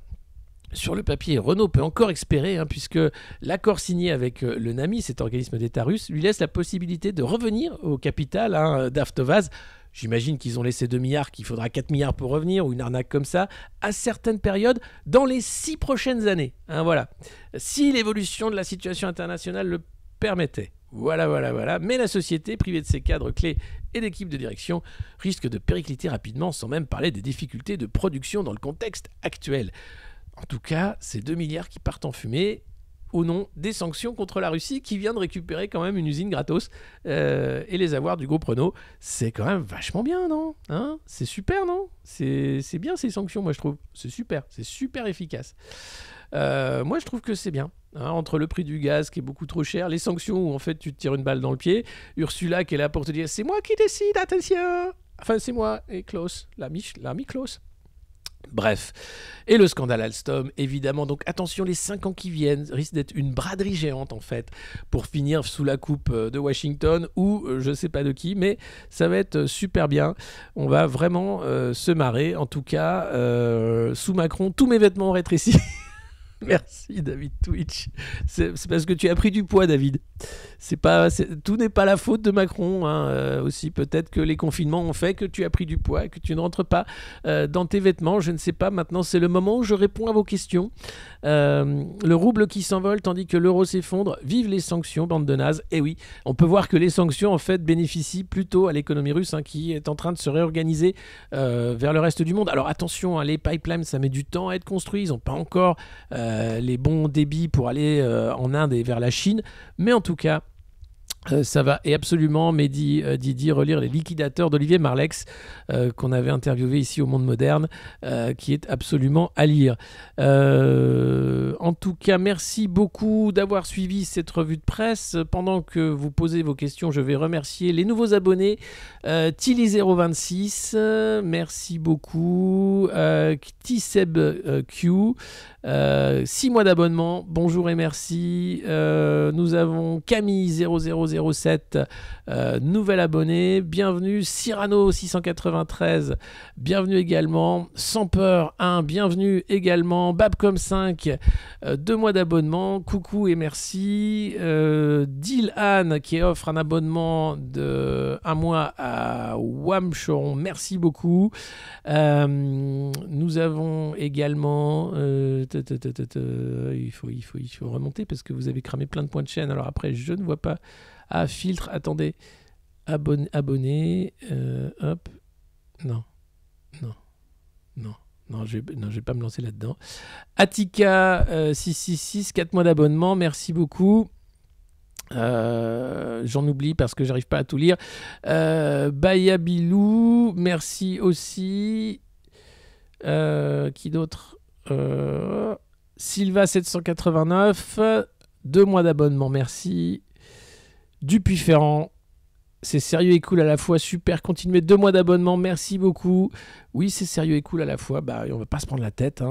sur le papier, Renault peut encore espérer, puisque l'accord signé avec le NAMI, cet organisme d'État russe, lui laisse la possibilité de revenir au capital d'Avtovaz. J'imagine qu'ils ont laissé 2 milliards, qu'il faudra 4 milliards pour revenir, ou une arnaque comme ça, à certaines périodes, dans les 6 prochaines années. Voilà. Si l'évolution de la situation internationale le permettait. Voilà. Mais la société, privée de ses cadres clés et d'équipes de direction, risque de péricliter rapidement, sans même parler des difficultés de production dans le contexte actuel. En tout cas, c'est 2 milliards qui partent en fumée au nom des sanctions contre la Russie, qui vient de récupérer quand même une usine gratos, et les avoirs du groupe Renault. C'est quand même vachement bien, non ? C'est super, non ? C'est bien ces sanctions, moi je trouve. C'est super efficace. Moi je trouve que c'est bien. Entre le prix du gaz qui est beaucoup trop cher, les sanctions où en fait tu te tires une balle dans le pied, Ursula qui est là pour te dire c'est moi qui décide, attention, enfin c'est moi, et Klaus, l'ami Klaus. Bref, et le scandale Alstom, évidemment. Donc attention, les 5 ans qui viennent risquent d'être une braderie géante en fait, pour finir sous la coupe de Washington ou je sais pas de qui, mais ça va être super bien. On va vraiment se marrer. En tout cas, sous Macron, tous mes vêtements ont rétréci. Merci David Twitch. C'est parce que tu as pris du poids, David. Tout n'est pas la faute de Macron. Aussi, peut-être que les confinements ont fait que tu as pris du poids et que tu ne rentres pas dans tes vêtements. Je ne sais pas. Maintenant, c'est le moment où je réponds à vos questions. Le rouble qui s'envole tandis que l'euro s'effondre. Vive les sanctions, bande de nazes. Et oui, on peut voir que les sanctions en fait bénéficient plutôt à l'économie russe, qui est en train de se réorganiser vers le reste du monde. Alors attention, les pipelines, ça met du temps à être construit. Ils n'ont pas encore les bons débits pour aller en Inde et vers la Chine, mais en tout cas ça va. Et absolument, Mehdi Didi, relire Les Liquidateurs d'Olivier Marleix, qu'on avait interviewé ici au Monde Moderne, qui est absolument à lire. En tout cas, merci beaucoup d'avoir suivi cette revue de presse. Pendant que vous posez vos questions, je vais remercier les nouveaux abonnés Tilly026, merci beaucoup. Ktiseb Q, 6 mois d'abonnement, bonjour et merci. Nous avons Camille0007, nouvel abonné, bienvenue. Cyrano 693, bienvenue également. Sans peur 1, bienvenue également. Babcom 5, 2 mois d'abonnement, coucou et merci. Dylan qui offre un abonnement de 1 mois à Wamchoron, merci beaucoup. Nous avons également il faut remonter parce que vous avez cramé plein de points de chaîne. Alors après je ne vois pas. Filtre, attendez, abonné, hop, non, je vais pas me lancer là-dedans. Attica 666, 4 mois d'abonnement, merci beaucoup. J'en oublie parce que j'arrive pas à tout lire. Bayabilou, merci aussi. Qui d'autre? Silva 789, 2 mois d'abonnement, merci. Dupuy-Ferrand, c'est sérieux et cool à la fois, super, continuez, 2 mois d'abonnement, merci beaucoup. Oui, c'est sérieux et cool à la fois, on va pas se prendre la tête.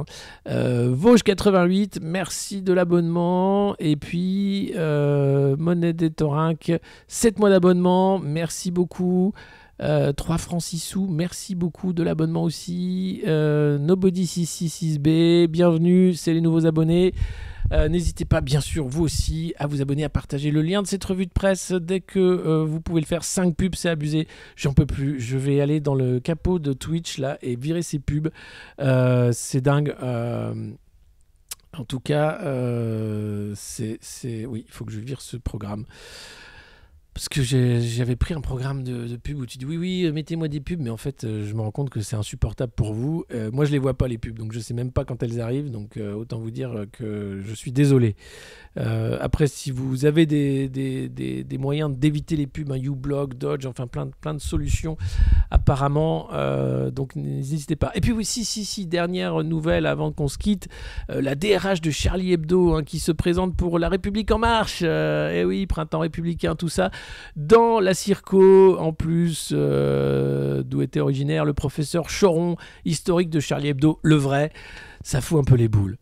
Vosges 88, merci de l'abonnement. Et puis Monnaie des Torinques, 7 mois d'abonnement, merci beaucoup. 3 francs 6 sous, merci beaucoup de l'abonnement aussi. Nobody 666B, bienvenue, c'est les nouveaux abonnés. N'hésitez pas, bien sûr, vous aussi, à vous abonner, à partager le lien de cette revue de presse dès que vous pouvez le faire. 5 pubs, c'est abusé. J'en peux plus. Je vais aller dans le capot de Twitch là et virer ces pubs. C'est dingue. En tout cas, oui, il faut que je vire ce programme. Parce que j'avais pris un programme de pub où tu dis oui, mettez-moi des pubs, mais en fait, je me rends compte que c'est insupportable pour vous. Moi, je les vois pas, les pubs, donc je sais même pas quand elles arrivent, donc autant vous dire que je suis désolé. Après, si vous avez des moyens d'éviter les pubs, uBlock, Dodge, enfin plein de solutions apparemment, donc n'hésitez pas. Et puis oui, si, dernière nouvelle avant qu'on se quitte, la DRH de Charlie Hebdo qui se présente pour La République En Marche, et oui, printemps républicain, tout ça, dans la Circo, en plus, d'où était originaire le professeur Choron, historique de Charlie Hebdo, le vrai. Ça fout un peu les boules,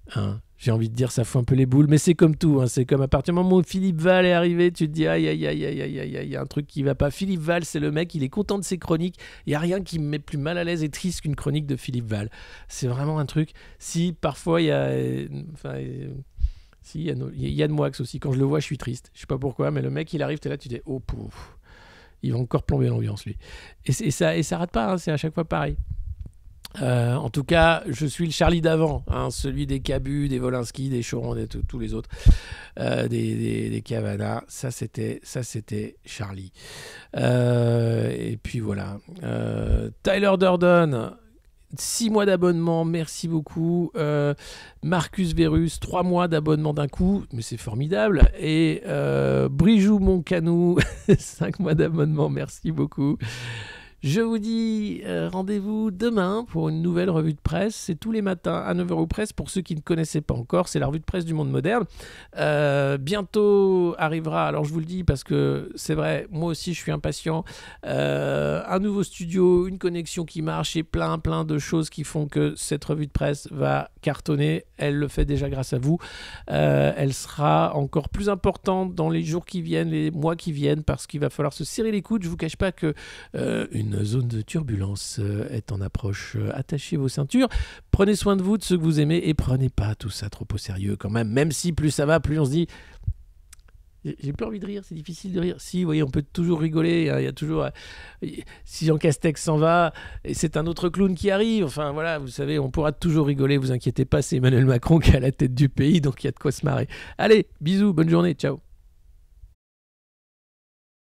J'ai envie de dire, ça fout un peu les boules, mais c'est comme tout. C'est comme à partir du moment où Philippe Val est arrivé, tu te dis aïe, il y a un truc qui va pas. Philippe Val, c'est le mec, il est content de ses chroniques. Il n'y a rien qui me met plus mal à l'aise et triste qu'une chronique de Philippe Val. C'est vraiment un truc. Si parfois il y a. Si, il y a Yann Moix aussi. Quand je le vois, je suis triste. Je sais pas pourquoi, mais le mec, il arrive, t'es là, tu dis oh, pouf. Il va encore plomber l'ambiance, lui. Et ça rate pas, c'est à chaque fois pareil. En tout cas, je suis le Charlie d'avant, celui des Cabu, des Wolinski, des Choron, tous les autres, des Cavana. Ça c'était Charlie. Et puis voilà. Tyler Durden, 6 mois d'abonnement, merci beaucoup. Marcus Verus, 3 mois d'abonnement d'un coup, mais c'est formidable. Et Brijou Moncanou, 5 mois d'abonnement, merci beaucoup. Je vous dis rendez-vous demain pour une nouvelle revue de presse. C'est tous les matins à 9h ou presse. Pour ceux qui ne connaissaient pas encore, c'est la revue de presse du monde moderne. Bientôt arrivera, alors je vous le dis parce que c'est vrai, moi aussi je suis impatient, un nouveau studio, une connexion qui marche et plein de choses qui font que cette revue de presse va cartonner. Elle le fait déjà grâce à vous. Elle sera encore plus importante dans les jours qui viennent, les mois qui viennent, parce qu'il va falloir se serrer les coudes. Je ne vous cache pas que une zone de turbulence est en approche. Attachez vos ceintures, prenez soin de vous, de ceux que vous aimez, et prenez pas tout ça trop au sérieux quand même si plus ça va, plus on se dit j'ai plus envie de rire, c'est difficile de rire. Si, vous voyez, on peut toujours rigoler, il y a toujours si Jean Castex s'en va et c'est un autre clown qui arrive, enfin voilà, vous savez, on pourra toujours rigoler, vous inquiétez pas, c'est Emmanuel Macron qui est à la tête du pays, donc il y a de quoi se marrer. Allez, bisous, bonne journée, ciao.